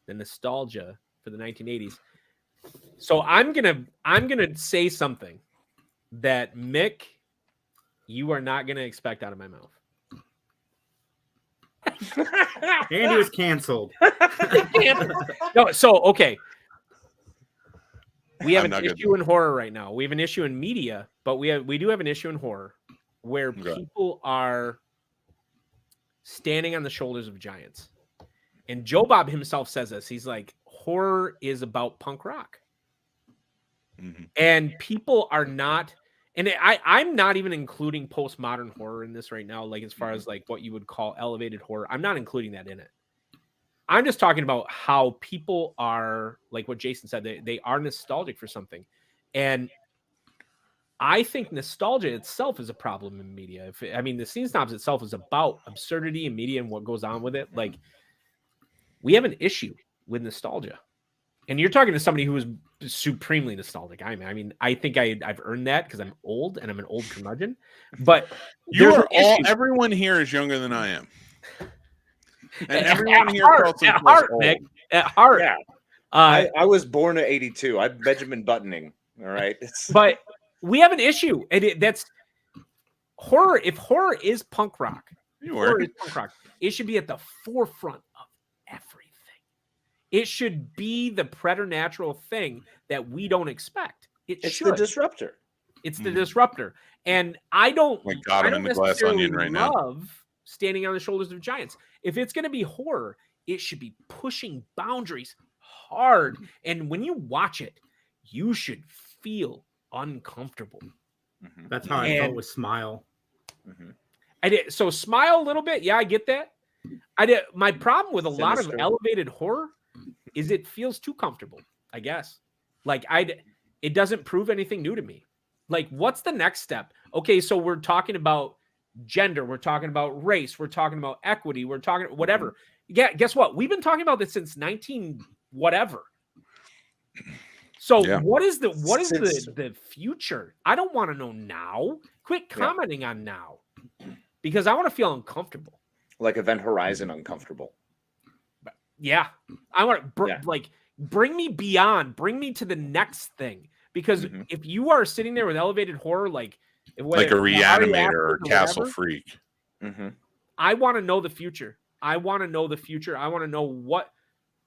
the nostalgia for the 1980s. So I'm gonna say something that Mick, you are not gonna expect out of my mouth.
Andy was canceled.
No, so okay. We have
I'm
an
not
issue in horror right now. We have an issue in media, but we do have an issue in horror where
Okay.
people are standing on the shoulders of giants. And Joe Bob himself says this. He's like, horror is about punk rock.
Mhm.
And people are not, and I'm not even including postmodern horror in this right now, like as far as like what you would call elevated horror. I'm not including that in it. I'm just talking about how people are, like what Jason said, they are nostalgic for something. And I think nostalgia itself is a problem in media. The Scene Snobs itself is about absurdity in media and what goes on with it. Like, we have an issue with nostalgia. And you're talking to somebody who is supremely nostalgic. I think I've earned that because I'm old and I'm an old curmudgeon. But
everyone here is younger than I am. And
At
everyone here
heart,
felt
at
themselves
heart,
old.
Nick, at heart.
Yeah.
I
I was born in 82. I'm Benjamin Buttoning. All right.
but we have an issue, and that's horror. If horror is punk rock, it should be at the forefront of everything. It should be the preternatural thing that we don't expect.
It's the disruptor.
It's the disruptor, and I don't.
My God, I'm in the glass onion right now.
Love standing on the shoulders of giants. If it's going to be horror, it should be pushing boundaries hard, and when you watch it, you should feel uncomfortable.
Mm-hmm.
That's how I felt with Smile.
Mm-hmm.
I did. So Smile a little bit. Yeah, I get that. I did. My problem with a lot of elevated horror is it feels too comfortable, I guess. Like it doesn't prove anything new to me. Like, what's the next step? Okay, so we're talking about gender, we're talking about race, we're talking about equity, we're talking whatever. Yeah, guess what? We've been talking about this since 19 whatever. So what is the future? I don't want to know now. Quit commenting on now because I want to feel uncomfortable.
Like Event Horizon uncomfortable.
Yeah. I want to like bring me beyond, bring me to the next thing. Because if you are sitting there with elevated horror, like
a Reanimator or Castle Freak,
I want to know the future. I want to know the future. I want to know what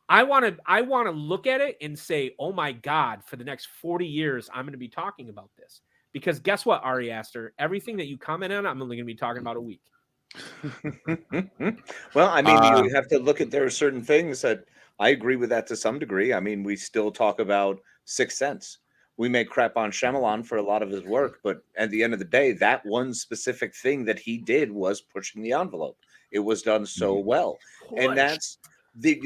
I want to look at it and say, oh my God, for the next 40 years, I'm going to be talking about this. Because guess what, Ari Aster? Everything that you comment on, I'm only going to be talking about a week.
Well, I mean, you have to look at, there are certain things that I agree with that to some degree. I mean, we still talk about Sixth Sense. We may crap on Shyamalan for a lot of his work, but at the end of the day, that one specific thing that he did was pushing the envelope. It was done so well. And that's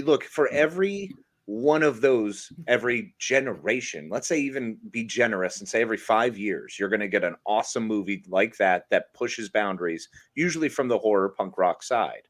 look, for every one of those, every generation, let's say even be generous and say every 5 years, you're going to get an awesome movie like that pushes boundaries, usually from the horror punk rock side.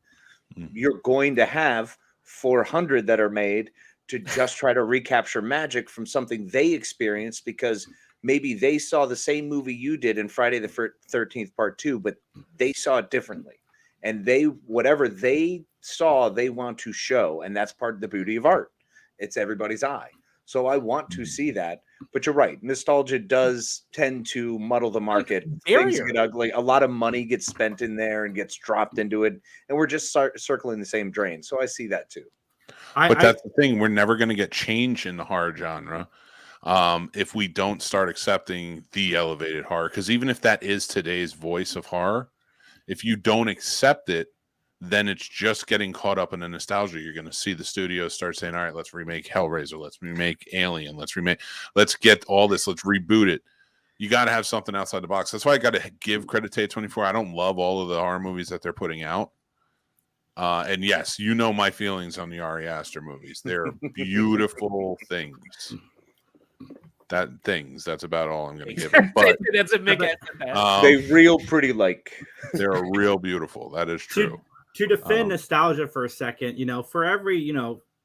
You're going to have 400 that are made to just try to recapture magic from something they experienced because maybe they saw the same movie you did in Friday the 13th Part 2, but they saw it differently. And whatever they saw, they want to show. And that's part of the beauty of art. It's everybody's eye. So I want to see that. But you're right. Nostalgia does tend to muddle the market. Things get ugly. A lot of money gets spent in there and gets dropped into it. And we're just circling the same drain. So I see that too.
But that's the thing. We're never going to get change in the horror genre if we don't start accepting the elevated horror. Because even if that is today's voice of horror, if you don't accept it, then it's just getting caught up in the nostalgia. You're going to see the studios start saying, all right, let's remake Hellraiser. Let's remake Alien. Let's get all this. Let's reboot it. you got to have something outside the box. That's why I got to give credit to A24. I don't love all of the horror movies that they're putting out. And yes, you know my feelings on the Ari Aster movies. They're beautiful things. That's about all I'm going to give them. But
that's a Mick.
They real pretty like.
They're real beautiful. That is true.
To defend nostalgia for a second, for every,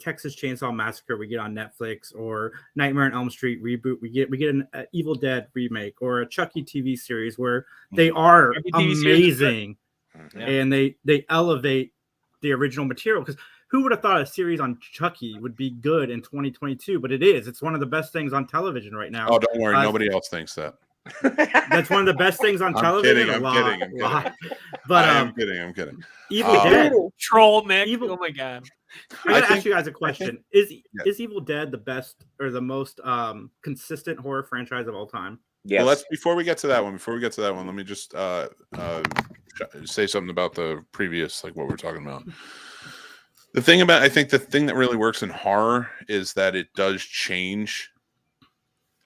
Texas Chainsaw Massacre we get on Netflix, or Nightmare on Elm Street reboot, we get an Evil Dead remake, or a Chucky TV series where they are amazing and they elevate the original material. Because who would have thought a series on Chucky would be good in 2022? But it is. It's one of the best things on television right now.
Oh, don't worry. Nobody else thinks that.
That's one of the best things on television.
I'm kidding.
But
I'm kidding.
Evil Dead.
Troll Mick. Oh my God.
I gotta ask you guys a question. Is Evil Dead the best or the most consistent horror franchise of all time?
Yes.
Well, before we get to that one, let me just say something about the previous, like what we're talking about. I think the thing that really works in horror is that it does change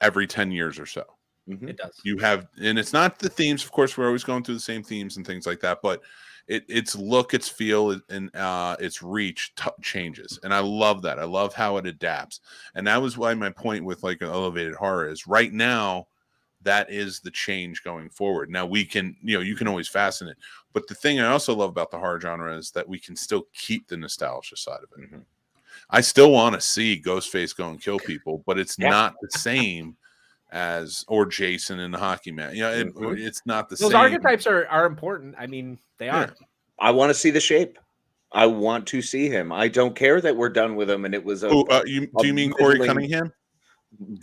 every 10 years or so.
Mm-hmm.
It does.
You have, and it's not the themes, of course, we're always going through the same themes and things like that, but its look, its feel, and its reach changes. And I love that. I love how it adapts. And that was why my point with like an elevated horror is right now, that is the change going forward. Now we can, you can always fasten it. But the thing I also love about the horror genre is that we can still keep the nostalgia side of it. Mm-hmm. I still want to see Ghostface go and kill people, but it's not the same or Jason in the hockey match. It's not the same.
Those archetypes are important. I mean, they are.
I want to see the Shape. I want to see him. I don't care that we're done with him. And it was
do you mean Corey Cunningham?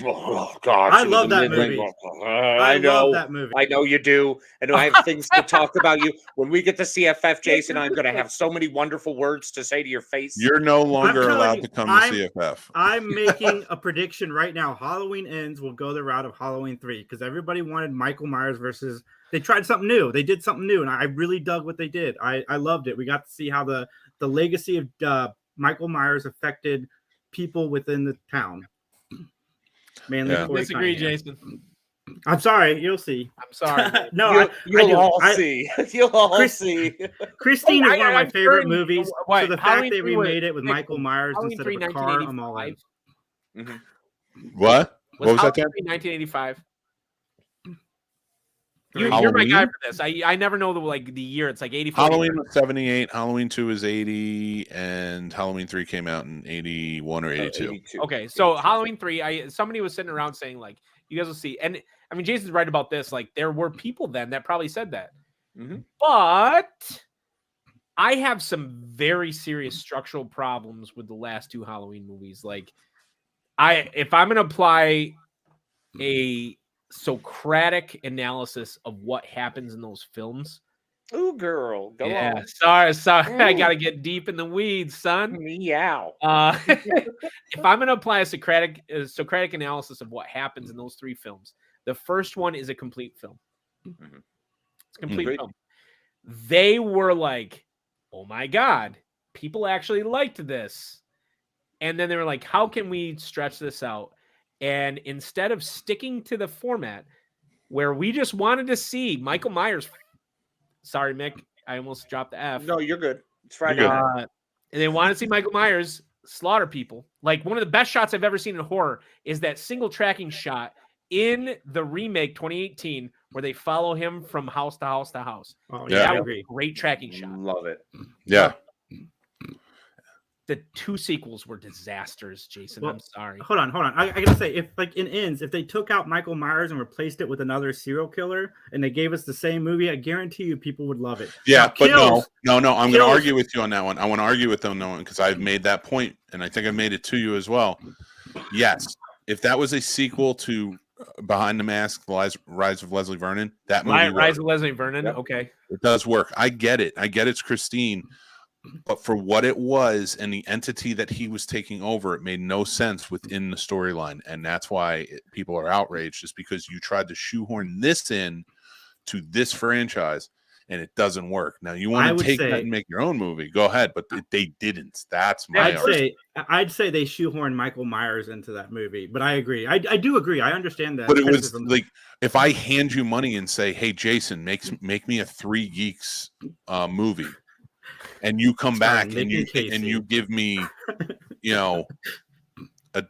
Oh God!
I love that movie.
I know
love that movie.
I know you do. I know I have things to talk about you. When we get to CFF, Jason, I'm going to have so many wonderful words to say to your face.
You're no longer allowed to come to CFF.
I'm making a prediction right now. Halloween Ends will go the route of Halloween 3 because everybody wanted Michael Myers versus. They tried something new. They did something new, and I really dug what they did. I loved it. We got to see how the legacy of Michael Myers affected people within the town. Mainly
disagree, Jason.
I'm sorry. You'll see.
I'm sorry.
No, you'll all see. You'll all see.
Christine is one of my favorite movies. So the fact they remade it with Michael Myers instead of a car, I'm all in.
What? What was that?
1985. You're my guy for this. I never know the year. It's like 84.
Halloween was 78. Halloween 2 is 80, and Halloween 3 came out in 81 or 82.
82.
Okay, so Halloween 3. Somebody was sitting around saying like, you guys will see, and I mean Jason's right about this. Like there were people then that probably said that, but I have some very serious structural problems with the last two Halloween movies. Like, if I'm going to apply a Socratic analysis of what happens in those films.
Ooh, girl, go on.
Sorry.
Ooh.
I gotta get deep in the weeds, son.
Meow.
If I'm gonna apply a Socratic analysis of what happens in those three films, the first one is a complete film.
Mm-hmm.
It's a complete film. They were like, oh my God, people actually liked this. And then they were like, how can we stretch this out? And instead of sticking to the format where we just wanted to see Michael Myers, sorry, Mick, I almost dropped the F.
No, you're good. It's Friday.
And they want to see Michael Myers slaughter people. Like one of the best shots I've ever seen in horror is that single tracking shot in the remake 2018 where they follow him from house to house to house.
Oh,
yeah,
that was a great tracking shot.
Love it.
Yeah.
The two sequels were disasters, Jason.
Well,
I'm sorry.
Hold on. I gotta say, if like in Ends, if they took out Michael Myers and replaced it with another serial killer, and they gave us the same movie, I guarantee you people would love it.
Yeah, but no. I'm going to argue with you on that one. I want to argue with them on that one because I've made that point, and I think I made it to you as well. Yes, if that was a sequel to Behind the Mask, The Rise of Leslie Vernon, that movie
Rise of Leslie Vernon. Yep. Okay,
it does work. I get it. It's Christine. But for what it was and the entity that he was taking over, it made no sense within the storyline. And that's why people are outraged, is because you tried to shoehorn this in to this franchise. and it doesn't work. Now you want
I
to
would
take that
say-
and make your own movie, go ahead, but they didn't. That's my
I'd say they shoehorned Michael Myers into that movie, but I agree. I do agree. I understand that.
But it was
criticism.
like, if I hand you money and say, "Hey, Jason, make me a Three Geeks movie," and you come back
Nick
and
and
you give me, a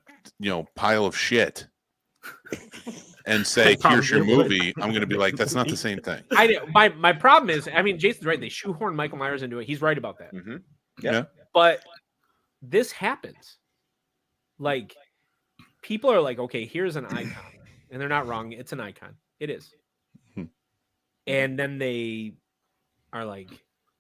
pile of shit, and say, "Here's your movie," I'm going to be like, "That's not the same thing."
My problem is, I mean, Jason's right. They shoehorn Michael Myers into it. He's right about that.
Mm-hmm.
Yeah.
But this happens. Like, people are like, okay, here's an icon. And they're not wrong. It's an icon. It is. And then they are like,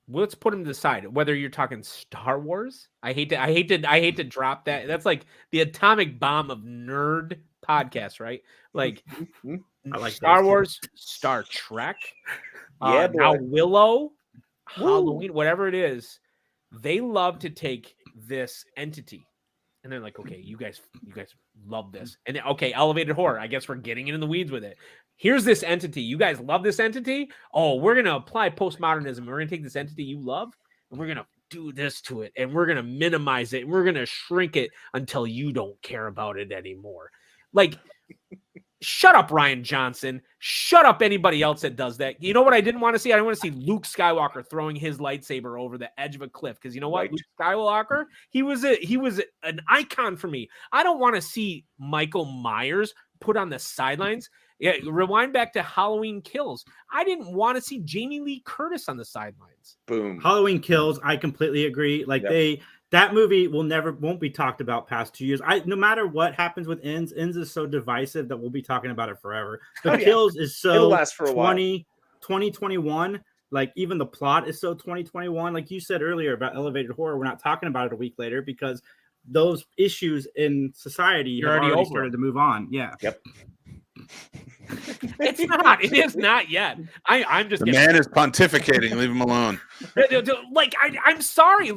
well, let's put him to the side. Whether you're talking Star Wars, I hate to drop that. That's like the atomic bomb of nerd podcasts, right? Like,
I like
Star
those
Wars, Star Trek,
Yeah,
now
boy.
Willow, Halloween, whatever it is. They love to take this entity, and they're like, okay, you guys love this, and then, okay, elevated horror. I guess we're getting in the weeds with it. Here's this entity. You guys love this entity. Oh, we're gonna apply postmodernism. We're gonna take this entity you love, and we're gonna do this to it, and we're gonna minimize it, and we're gonna shrink it until you don't care about it anymore. Like, shut up, Rian Johnson. Shut up, anybody else that does that. You know what I didn't want to see? I didn't want to see Luke Skywalker throwing his lightsaber over the edge of a cliff, because you know what?
Right.
Luke Skywalker, he was an icon for me. I don't want to see Michael Myers put on the sidelines. Yeah, rewind back to Halloween Kills. I didn't want to see Jamie Lee Curtis on the sidelines.
Boom.
Halloween Kills. I completely agree. Like
Yep.
that movie won't be talked about past 2 years. No matter what happens with Ends is so divisive that we'll be talking about it forever. The Kills is so
It'll last for a while.
2021. Like, even the plot is so 2021. Like you said earlier about elevated horror, we're not talking about it a week later because those issues in society
You're
have
already
already
over
started
them.
to move on. Yeah.
Yep.
It's not. It is not yet. I'm just
The man is pontificating. Leave him alone.
like I'm sorry.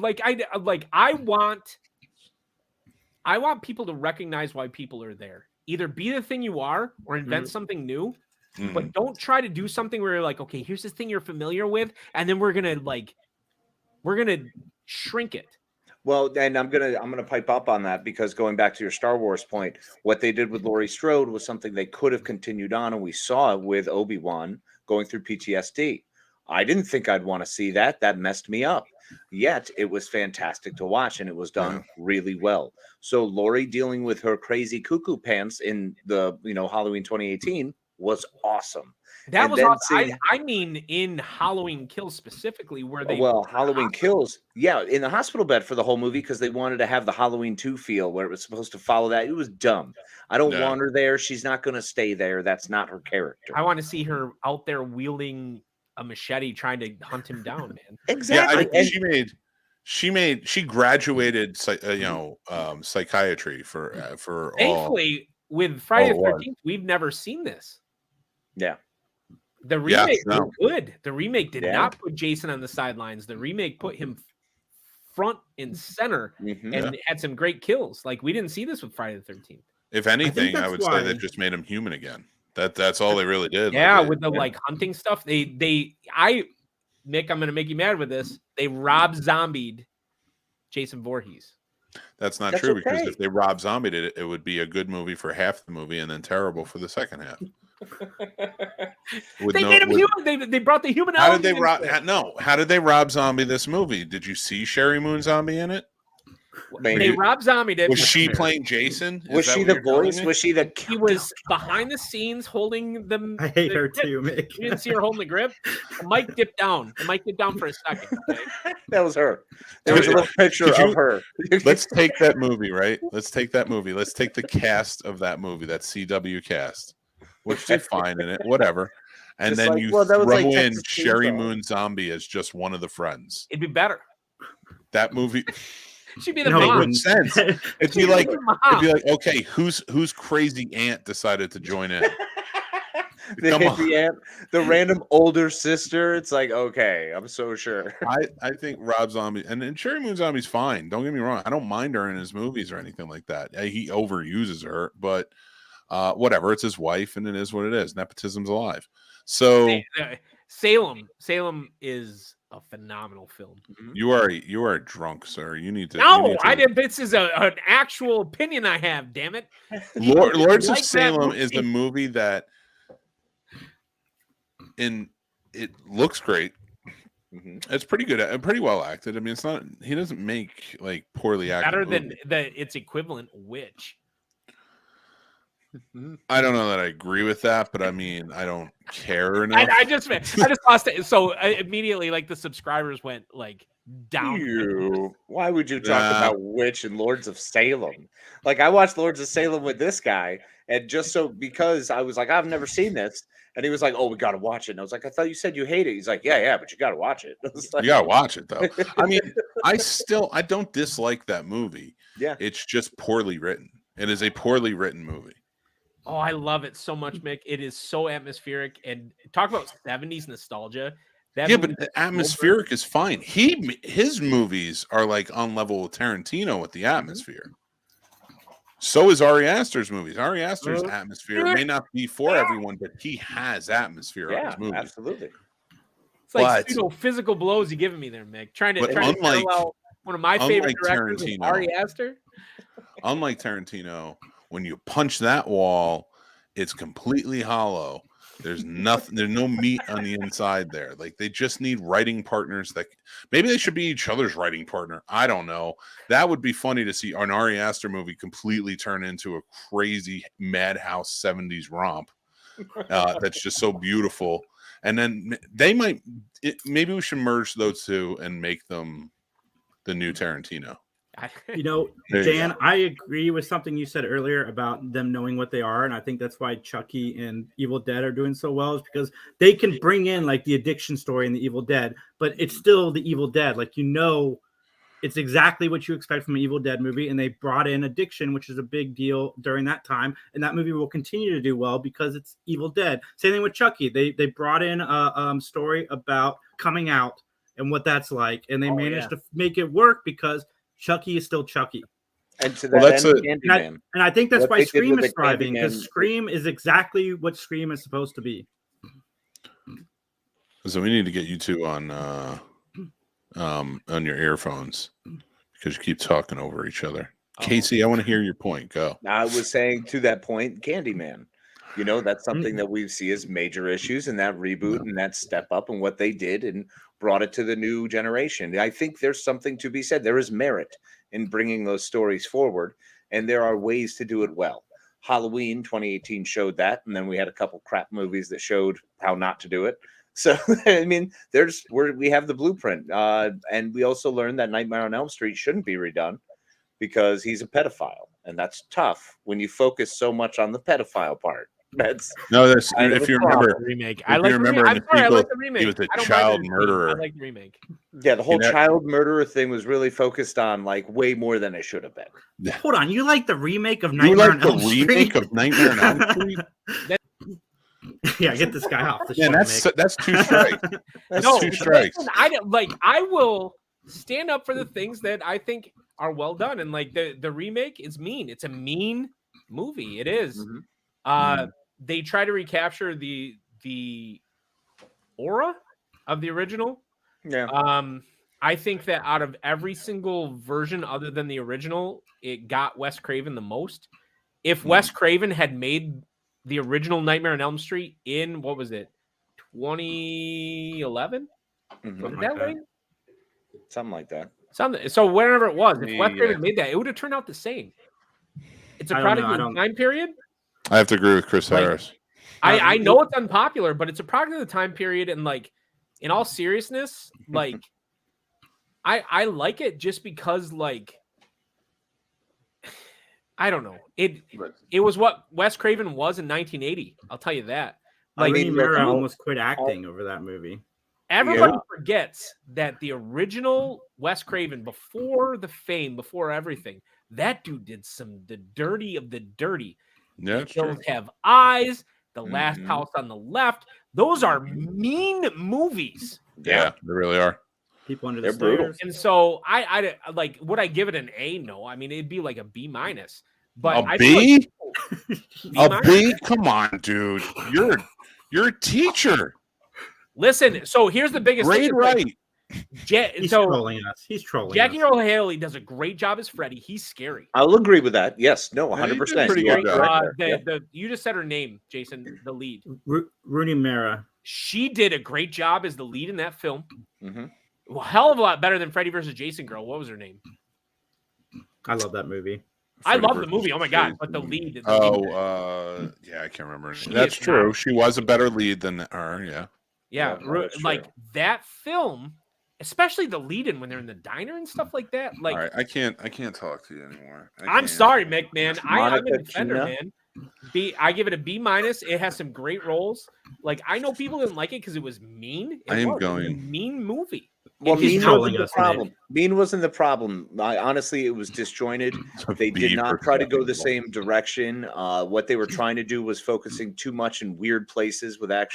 I want people to recognize why people are there. Either be the thing you are or invent something new.
Mhm.
But don't try to do something where you're like, okay, here's this thing you're familiar with, and then we're gonna shrink it.
Well, and I'm gonna pipe up on that, because going back to your Star Wars point, what they did with Laurie Strode was something they could have continued on, and we saw it with Obi-Wan going through PTSD. I didn't think I'd want to see that. That messed me up. Yet it was fantastic to watch, and it was done really well. So Laurie dealing with her crazy cuckoo pants in the Halloween 2018 was awesome.
That
And
was
then
awesome.
seeing-
I mean, in Halloween Kills specifically, where they
Halloween Kills, in the hospital bed for the whole movie, because they wanted to have the Halloween 2 feel where it was supposed to follow that. It was dumb. I don't want her there. She's not going to stay there. That's not her character.
I want to see her out there wielding a machete trying to hunt him down, man.
Exactly.
Yeah, she graduated psychiatry for
Thankfully, with Friday the
all
13th, we've never seen this.
Yeah.
The remake was
no.
good. The remake did
Yeah.
not put Jason on the sidelines. The remake put him front and center
Mhm.
and had some great kills. Like, we didn't see this with Friday the 13th.
If anything, I
that's
would say
why-
that just made him human again. That's all they really did.
Yeah,
Like,
with the like hunting stuff. Mick, I'm gonna make you mad with this. They Rob Zombied Jason Voorhees.
that's not
That's
true, because
okay.
if they Rob Zombied it, it would be a good movie for half the movie and then terrible for the second half. With
They
no-
made him
with-
human. They brought the human
How did
element
they
into it.
How did they Rob Zombie this movie? Did you see Sherry Moon Zombie in it?
They Rob Zombied it.
Was she playing Jason? Is
Was
that
she
what
the
you're telling
voice?
me?
Was she the?
He was behind the scenes holding them.
I hate her too, Mick.
You didn't see her holding the grip. Mike dipped down. Mike dipped down for a second. Okay?
That was her. There was a little picture
Could you-
of her.
Let's take that movie, right? Let's take that movie. Let's take the cast of that movie, that CW cast, which did fine in it, whatever. And
Just
then
like-
you
well, that was
throw
like
in
Texas
Sherry
Chainsaw.
Moon Zombie as just one of the friends.
It'd be better.
That movie
She'd be the
No, it
mom.
would make sense. It'd be like,
the mom.
it'd be like, okay, whose crazy aunt decided to join in?
The
Come on.
hippie aunt, the random older sister. It's like, okay, I'm so sure.
I think Rob Zombie and Sherry Moon Zombie's fine. Don't get me wrong. I don't mind her in his movies or anything like that. He overuses her, but whatever. It's his wife, and it is what it is. Nepotism's alive. So
Salem is a phenomenal film.
You are drunk, sir. You need to.
No,
you need to-
I didn't. This is an actual opinion I have. Damn it,
Lords of
like that
Salem is
movie.
a movie that, it looks great. It's pretty good, pretty well acted. I mean, it's not. He doesn't make like poorly acted.
better than
movies.
its equivalent, Witch.
I don't know that I agree with that, but I mean, I don't care enough.
I just lost it. So immediately, like the subscribers went like down.
You. Why would you talk
Nah.
about Witch and Lords of Salem? Like I watched Lords of Salem with this guy, and just so because I was like, I've never seen this, and he was like, "Oh, we got to watch it." And I was like, "I thought you said you hate it." He's like, "Yeah, but you got to watch it." I was like,
You gotta watch it though. I mean, I don't dislike that movie.
Yeah.
It's just poorly written. It is a poorly written movie.
Oh, I love it so much, Mick. It is so atmospheric and talk about 70s nostalgia. That
Yeah,
movie
but the atmospheric is fine. His movies are like on level with Tarantino with the atmosphere. So is Ari Aster's movies. Ari Aster's atmosphere may not be for everyone, but he has atmosphere on
yeah,
his movies.
absolutely.
It's like
but-
physical blows you giving me there, Mick. Trying to
unlike-
parallel one of my favorite directors,
Tarantino-
Ari Aster.
Unlike Tarantino, when you punch that wall, it's completely hollow. There's nothing. There's no meat on the inside there. Like they just need writing partners. That maybe they should be each other's writing partner. I don't know. That would be funny to see an Ari Aster movie completely turn into a crazy madhouse 70s romp. That's just so beautiful. And then they might. Maybe we should merge those two and make them the new Tarantino.
You know,
There you
Dan, I agree with something you said earlier about them knowing what they are. And I think that's why Chucky and Evil Dead are doing so well, is because they can bring in like the addiction story in the Evil Dead, but it's still the Evil Dead. Like, you know, it's exactly what you expect from an Evil Dead movie. And they brought in addiction, which is a big deal during that time. And that movie will continue to do well because it's Evil Dead. Same thing with Chucky. They brought in a story about coming out and what that's like. And they managed to make it work because Chucky is still Chucky.
And to
Well,
that
that's
end,
a-
Candyman.
And I think that's
What
why
they did
Scream
with
is
the
thriving, because
Candyman-
Scream is exactly what Scream is supposed to be.
So we need to get you two on your earphones because you keep talking over each other. Casey, I want to hear your point. Go.
I was saying to that point, Candyman. You know, that's something that we see as major issues in that reboot and that step up and what they did and brought it to the new generation. I think there's something to be said. There is merit in bringing those stories forward, and there are ways to do it well. Halloween 2018 showed that, and then we had a couple crap movies that showed how not to do it. So, I mean, we have the blueprint. And we also learned that Nightmare on Elm Street shouldn't be redone because he's a pedophile. And that's tough when you focus so much on the pedophile part. That's
if you remember,
the remake.
I like
remake. I'm sorry, I like the remake.
he was a
I don't mind
child
the remake.
murderer.
I like the remake.
yeah, the whole
You know-
child murderer thing was really focused on like way more than it should have been.
Hold on, you like the remake of
You
Nightmare
like
on
the
Elm
remake
Street?
of Nightmare on Elm Street?
Yeah, get this guy off the show.
Man, that's
Mick.
2 strikes. That's
No,
2 strikes.
listen, I don't like. I will stand up for the things that I think are well done, and like the remake is mean. It's a mean movie. It is. They try to recapture the aura of the original.
Yeah.
I think that out of every single version other than the original, it got Wes Craven the most. If Wes Craven had made the original Nightmare on Elm Street in, what was it, 2011? Was it that way?
Something like that.
Something. So wherever it was, if Wes
Yeah.
Craven made that, it would have turned out the same. It's a
I don't
product
know, I
of the
don't-
time period.
I have to agree with Chris
Like-
Harris.
I know it's unpopular, but it's a product of the time period, and like, in all seriousness, like, I like it just because, like, I don't know, it was what Wes Craven was in 1980. I'll tell you that. Like,
Rooney Mara
look,
almost quit acting over that movie.
everybody forgets that the original Wes Craven, before the fame, before everything, that dude did the dirty of the dirty.
Yeah, it's true.
Don't have eyes. The Last House on the Left. Those are mean movies.
Yeah, they really are.
People under
They're
the
brutal.
stairs.
And so I like, would I give it an A? No. I mean, it'd be like a B minus. But
A
I feel
B?
like-
A B? Come on, dude. You're a teacher.
Listen, so here's the biggest
Great,
thing. Like,
right?
He's trolling us. He's trolling
Jackie
us.
Earle Haley does a great job as Freddy. He's scary.
I'll agree with that. Yes, no,
Yeah, you did
100%.
pretty
You are
good,
correct there.
You just said her name, Jason, the lead.
Rooney Mara.
She did a great job as the lead in that film.
Mm-hmm.
Well, hell of a lot better than Freddy versus Jason girl. What was her name?
I love that movie.
I
Freddy
love the
versus
movie. Oh my god!
Jason.
But the lead.
Yeah, I can't remember her
She
name. That's
is
true.
not-
She was a better lead than her. Yeah.
Yeah,
Yeah, no, that's
like
true.
that film, especially the lead-in when they're in the diner and stuff like that. Like,
All right, I can't talk to you anymore. I
I'm
can't.
sorry, Mick, man. I'm a
Monica
defender,
Tina?
man. I give it a B-. It has some great roles. Like, I know people didn't like it because it was mean.
I am
It was a
going-
mean movie.
Well,
He's
Mean
trolling
wasn't the
us, Nick.
problem. Mean wasn't the problem. Honestly, it was disjointed. They
B
did not
for
try to go the
Freddy.
same direction. What they were trying to do was focusing too much in weird places without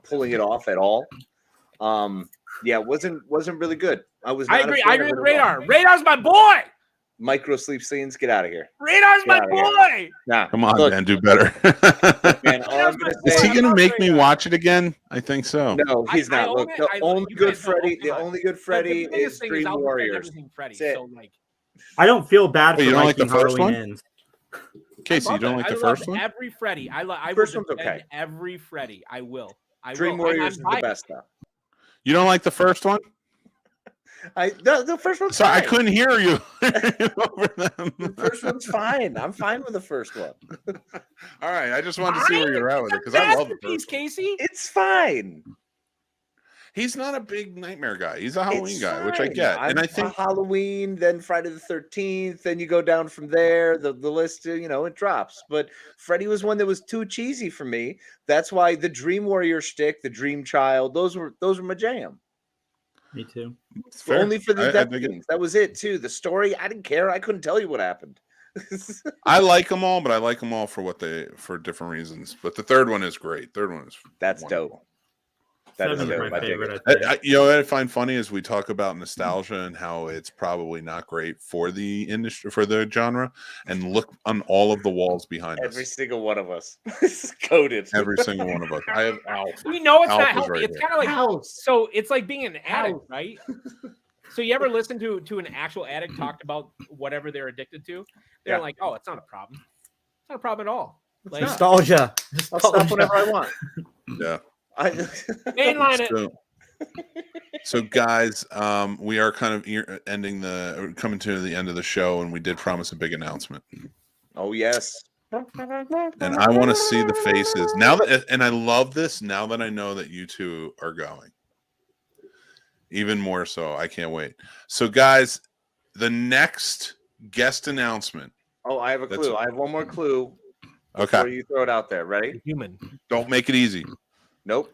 pulling it off at all. Yeah, it wasn't really good. I was.
I
not a
agree.
fan
I
of
agree
it
with
at all.
Radar. Radar's my boy.
Micro sleep scenes. Get out of here.
Radar's my
Get outta here.
boy.
Nah,
Come on,
look,
man, do better.
man. All I'm gonna
Is he
say.
gonna make me watch it again? I think so.
No, he's
I
not.
own
Look,
it.
the
I-
only
you
good
guys know,
Freddy.
come
The
on.
only good
The
Freddy
biggest
is
thing
Dream
I'll defend
Warriors.
everything Freddy.
That's it.
So like,
I don't feel bad
Wait,
for
you don't like
liking
the first
Halloween
one?
Ends.
Casey, you
love
don't
it.
like
I
the
love
first one?
Every Freddy. I
First
will
one's
defend
okay.
every Freddy. I will.
Dream
will.
Warriors is the
biased.
best though.
You don't like the first one?
The first one's
Sorry, I
fine.
couldn't hear you over them.
The first one's fine. I'm fine with the first one.
All right, I just wanted to see where you're at with it because I love the
Masterpiece,
first one.
Casey.
It's fine.
He's not a big nightmare guy. He's a Halloween
It's
guy, which I
fine.
get. And I think
Halloween, then Friday the 13th, then you go down from there. The list, it drops. But Freddy was one that was too cheesy for me. That's why the Dream Warrior shtick, the Dream Child, those were my jam.
Me too.
it's fair.
Only for the
I
death
dig it.
scenes. That was it too. The story, I didn't care. I couldn't tell you what happened.
I like them all, but I like them all for different reasons. But the third one is great. Third one is
That's
wonderful.
dope. That is
Seven's
dope.
my
I dig
favorite.
it.
I think.
You know what I find funny is we talk about nostalgia and how it's probably not great for the industry, for the genre, and look on all of the walls behind
Every
us.
single one of us is coded.
Every single one of us. I have Alf.
We know it's
Alf
not
is
healthy.
right
It's
here.
kind of like
House.
so. It's like being an addict, right? So you ever listen to an actual addict talked about whatever they're addicted to? They're
Yeah.
like, "Oh, it's not a problem. It's not a problem at all." Like,
not.
Nostalgia.
I'll stop whenever I want.
Yeah.
mainline it.
So guys, we are kind of coming to the end of the show, and we did promise a big announcement.
Oh yes.
And I want to see the faces now that, and I love this now that I know that you two are going. Even more so, I can't wait. So, guys, the next guest announcement.
Oh, I have a
That's-
clue. I have one more clue before
Okay,
you throw it out there. Ready?
Human.
don't make it easy.
Nope.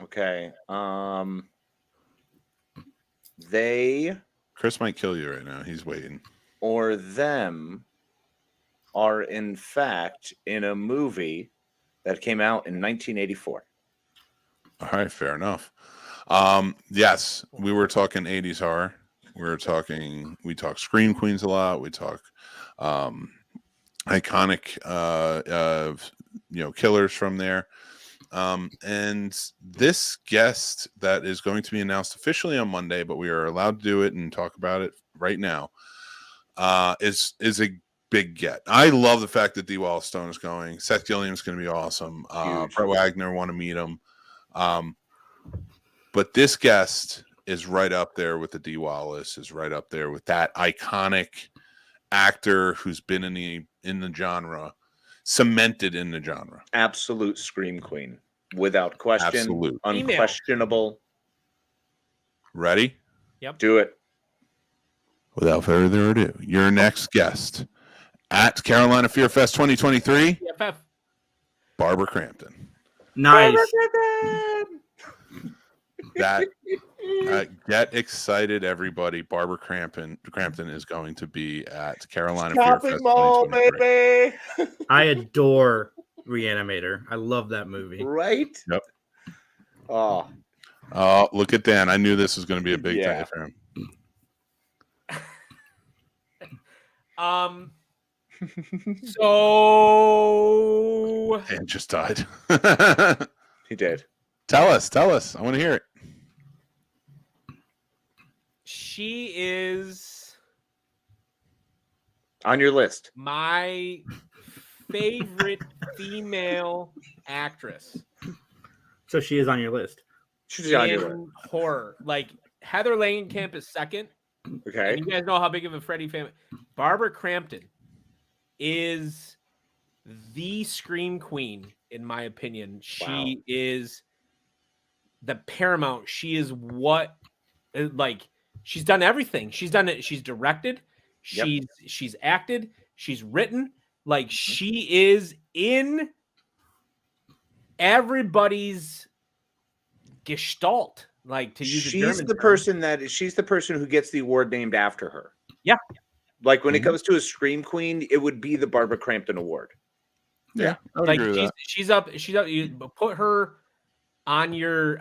Okay. They
Chris might kill you right now. He's waiting.
or them are in fact in a movie that came out in 1984.
All right, fair enough. Yes, we were talking 80s horror. We talk Scream Queens a lot. We talk iconic killers from there. And this guest that is going to be announced officially on Monday, but we are allowed to do it and talk about it right now, is a big get. I love the fact that D. Wallace Stone is going. Seth Gilliam's going to be awesome.
Huge.
Brett Wagner, want to meet him. But this guest is right up there with the D. Wallace, is right up there with that iconic actor who's been in the genre, cemented in the genre.
Absolute scream queen, without question.
Absolute.
Unquestionable.
Ready?
Do it.
Without further ado, your next guest at Carolina Fear Fest 2023,
BFF.
Barbara Crampton.
Nice.
That get excited, everybody! Barbara Crampton is going to be at Carolina Fear
Shopping
Fest
mall,
2023.
baby.
I adore Reanimator. I love that movie.
Right?
Yep.
Oh,
Oh, look at Dan! I knew this was going to be a big
Yeah.
day for him.
So
Dan just died.
He did.
Tell us. I want to hear it.
She is
On your list.
my favorite female actress
So she is on your list.
She's on your list.
in horror. Like Heather Langenkamp is second.
Okay.
And you guys know how big of a Freddie fan. Barbara Crampton is the scream queen, in my opinion. She is the paramount. She is what, like, she's done everything. She's done it. She's directed. She's acted. She's written. Like, she is in everybody's gestalt. Like, to use a
She's
German
the
term.
she's the person who gets the award named after her.
Yeah.
Like when it comes to a scream queen, it would be the Barbara Crampton Award.
Yeah, I would
Like
agree with that.
she's up. You put her on your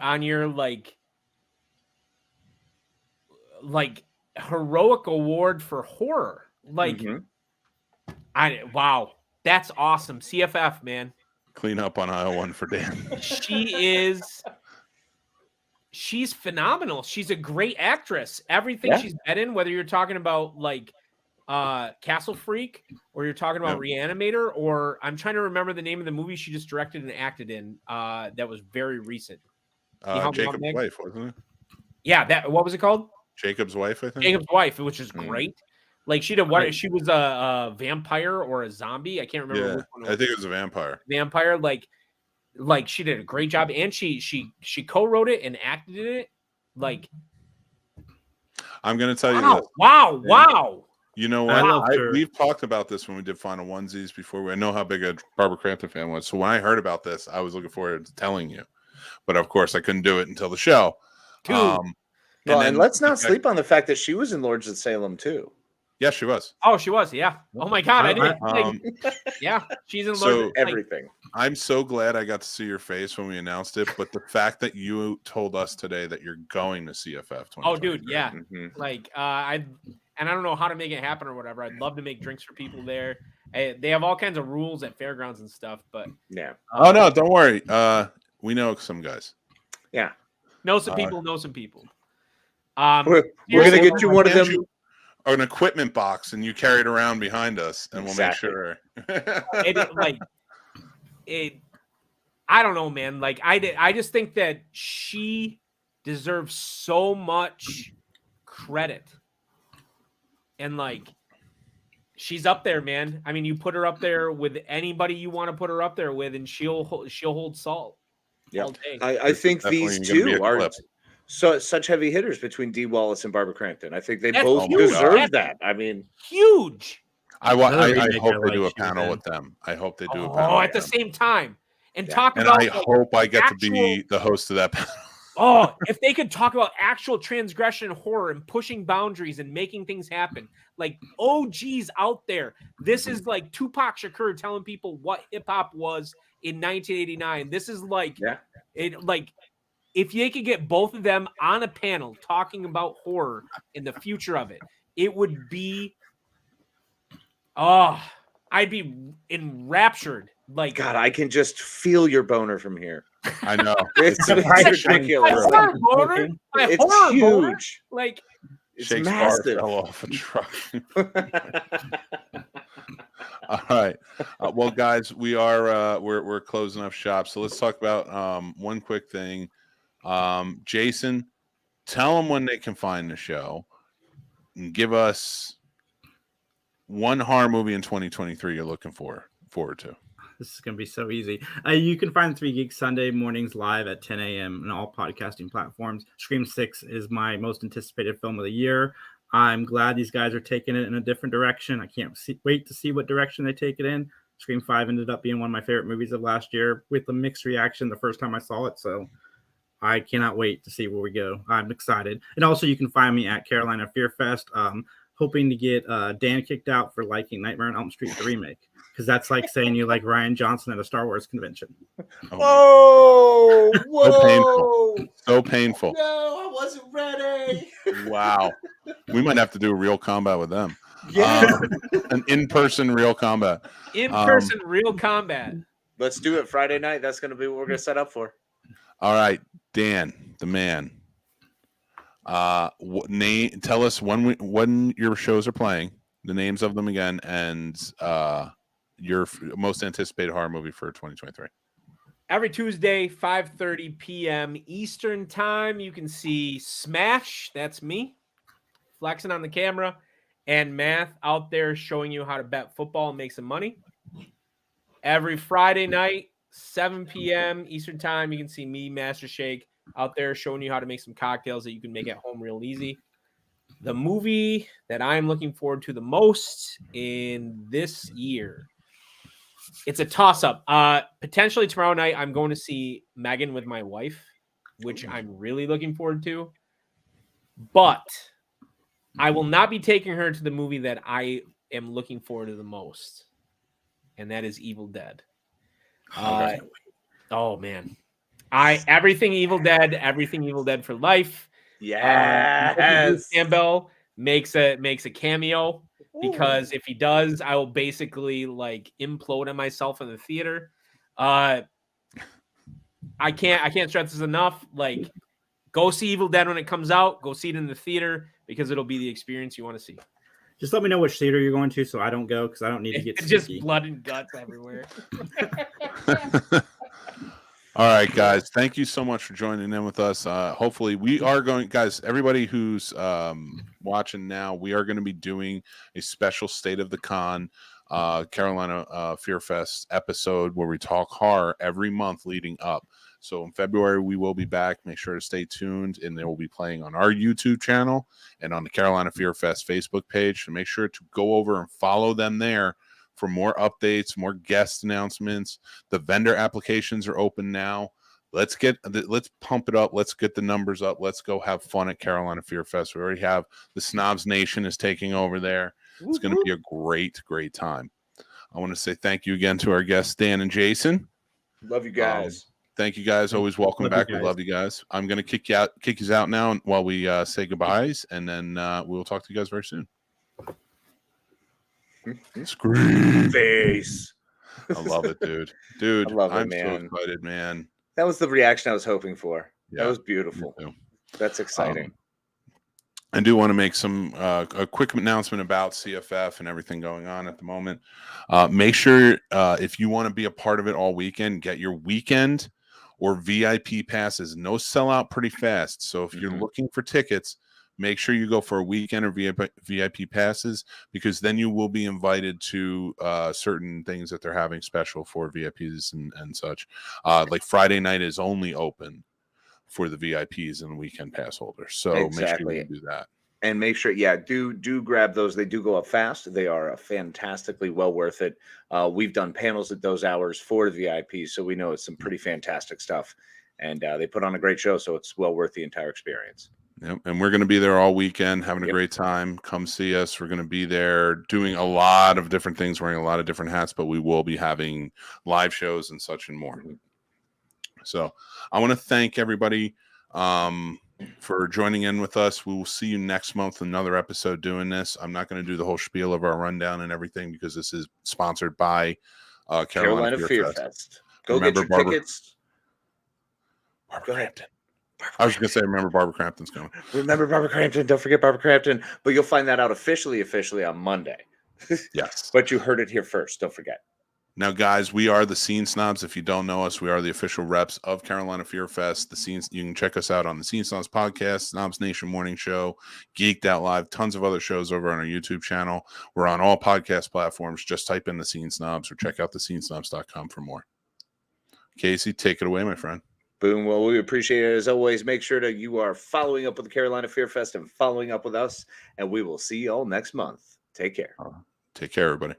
like heroic award for horror. Like wow, that's awesome. CFF, man.
Clean up on aisle 1 for Dan.
She's phenomenal. She's a great actress. Everything she's been in, whether you're talking about like Castle Freak or you're talking about Reanimator, or I'm trying to remember the name of the movie she just directed and acted in that was very recent.
Jacob's Wife, wasn't it?
Yeah, what was it called?
Jacob's Wife, I think.
Jacob's Wife, which is great. Like she did what? She was a vampire or a zombie. I can't remember.
Yeah,
which one
I think it was a vampire.
Vampire, like she did a great job, and she co-wrote it and acted in it. Like,
I'm gonna tell you this.
Wow.
You know what? We've talked about this when we did Final Onesies before. I know how big a Barbara Crampton fan was. So when I heard about this, I was looking forward to telling you. But of course, I couldn't do it until the show.
And let's not sleep on the fact that she was in Lords of Salem too.
Yes, she was.
Oh, she was. Yeah. Oh my God, I didn't. Yeah, she's in Lords of
everything.
I'm so glad I got to see your face when we announced it, but the fact that you told us today that you're going to CFF 2023.
Oh, dude, yeah. Like, I don't know how to make it happen or whatever. I'd love to make drinks for people there. They have all kinds of rules at fairgrounds and stuff, but
oh no, don't worry. We know some guys.
Yeah,
know some people. Know some people.
We're gonna get you one of them.
An equipment box, and you carry it around behind us, and we'll make sure.
I don't know, man. Like I just think that she deserves so much credit, and like she's up there, man. I mean, you put her up there with anybody you want to put her up there with, and she'll hold salt.
Yeah, I think these two are such heavy hitters between Dee Wallace and Barbara Crampton. I think they both deserve that. I mean,
huge.
I hope they do a panel with them. I hope they do a panel
at the same time and talk
and
about.
I hope I get to be the host of that panel.
Oh, if they could talk about actual transgression and horror and pushing boundaries and making things happen, like OGs out there. This is like Tupac Shakur telling people what hip hop was in 1989. This is like if they could get both of them on a panel talking about horror and the future of it, it would be. Oh, I'd be enraptured. Like,
God, I can just feel your boner from here.
I know.
It's ridiculous.
It's
huge.
Boner? Like,
it's
Shake's
massive.
bar fell off a truck. All right. Well, guys, we're closing up shop. So let's talk about one quick thing. Jason, tell them when they can find the show and give us one horror movie in 2023 you're looking forward to.
This is going to be so easy. You can find 3 Geeks Sunday mornings live at 10 a.m. on all podcasting platforms. Scream 6 is my most anticipated film of the year. I'm glad these guys are taking it in a different direction. I can't wait to see what direction they take it in. Scream 5 ended up being one of my favorite movies of last year with a mixed reaction the first time I saw it. So I cannot wait to see where we go. I'm excited. And also you can find me at Carolina Fear Fest. Hoping to get Dan kicked out for liking Nightmare on Elm Street the remake, because that's like saying you like Rian Johnson at a Star Wars convention.
Whoa!
So painful.
No, I wasn't ready.
Wow. We might have to do a real combat with them.
Yeah.
An in-person real combat.
In-person real combat.
Let's do it Friday night. That's going to be what we're going to set up for.
All right, Dan, the man. Tell us when your shows are playing, the names of them again, and your most anticipated horror movie for 2023.
Every Tuesday, 5:30 p.m. Eastern time, you can see Smash. That's me flexing on the camera, and Math out there showing you how to bet football and make some money. Every Friday night, 7 p.m. Eastern time, you can see me, Master Shake, out there showing you how to make some cocktails that you can make at home real easy. The movie that I'm looking forward to the most in this year, it's a toss-up. Potentially tomorrow night, I'm going to see Megan with my wife, which I'm really looking forward to. But I will not be taking her to the movie that I am looking forward to the most, and that is Evil Dead. Oh man, everything Evil Dead for life.
Yes.
Campbell makes a cameo, because if he does, I will basically like implode on myself in the theater. I can't stress this enough. Like, go see Evil Dead when it comes out. Go see it in the theater, because it'll be the experience you want to see.
Just let me know which theater you're going to, so I don't go, because I don't need to get
just
sticky.
blood and guts everywhere.
All right, guys. Thank you so much for joining in with us. Hopefully, we are going, guys. Everybody who's watching now, we are going to be doing a special State of the Con Carolina Fear Fest episode where we talk horror every month leading up. So in February, we will be back. Make sure to stay tuned, and they will be playing on our YouTube channel and on the Carolina Fear Fest Facebook page. So make sure to go over and follow them there for more updates, more guest announcements. The vendor applications are open now. Let's pump it up. Let's get the numbers up. Let's go have fun at Carolina Fear Fest. We already have the Snobs Nation is taking over there. It's going to be a great, great time. I want to say thank you again to our guests, Dan and Jason.
Love you guys.
Thank you guys. Always welcome back. We love you guys. I'm going to kick you out now while we say goodbyes, and then we'll talk to you guys very soon. Scream
face.
I love it, dude.
I love it,
I'm
man.
so excited, man.
That was the reaction I was hoping for.
Yeah,
that was beautiful. That's exciting.
I do want to make a quick announcement about CFF and everything going on at the moment. Make sure if you want to be a part of it all weekend, get your weekend or VIP passes. No sellout pretty fast. So if you're looking for tickets, make sure you go for a weekend or VIP passes, because then you will be invited to certain things that they're having special for VIPs and such. Like Friday night is only open for the VIPs and weekend pass holders. So make sure you do that.
And make sure, do grab those. They do go up fast. They are fantastically well worth it. We've done panels at those hours for the VIPs, so we know it's some pretty fantastic stuff. And they put on a great show, so it's well worth the entire experience.
Yep. And we're going to be there all weekend, having a great time. Come see us. We're going to be there doing a lot of different things, wearing a lot of different hats, but we will be having live shows and such and more. So I want to thank everybody for joining in with us. We will see you next month, another episode doing this. I'm not going to do the whole spiel of our rundown and everything, because this is sponsored by Carolina Fear Fest.
Go get your tickets.
Go ahead. I was going to say, remember Barbara Crampton's coming.
Remember Barbara Crampton. Don't forget Barbara Crampton. But you'll find that out officially on Monday.
Yes.
But you heard it here first. Don't forget.
Now, guys, we are the Scene Snobs. If you don't know us, we are the official reps of Carolina Fear Fest. You can check us out on the Scene Snobs Podcast, Snobs Nation Morning Show, Geeked Out Live, tons of other shows over on our YouTube channel. We're on all podcast platforms. Just type in the Scene Snobs or check out thescenesnobs.com for more. Casey, take it away, my friend.
Boom. Well, we appreciate it as always. Make sure that you are following up with the Carolina Fear Fest and following up with us, and we will see you all next month. Take care.
Take care, everybody.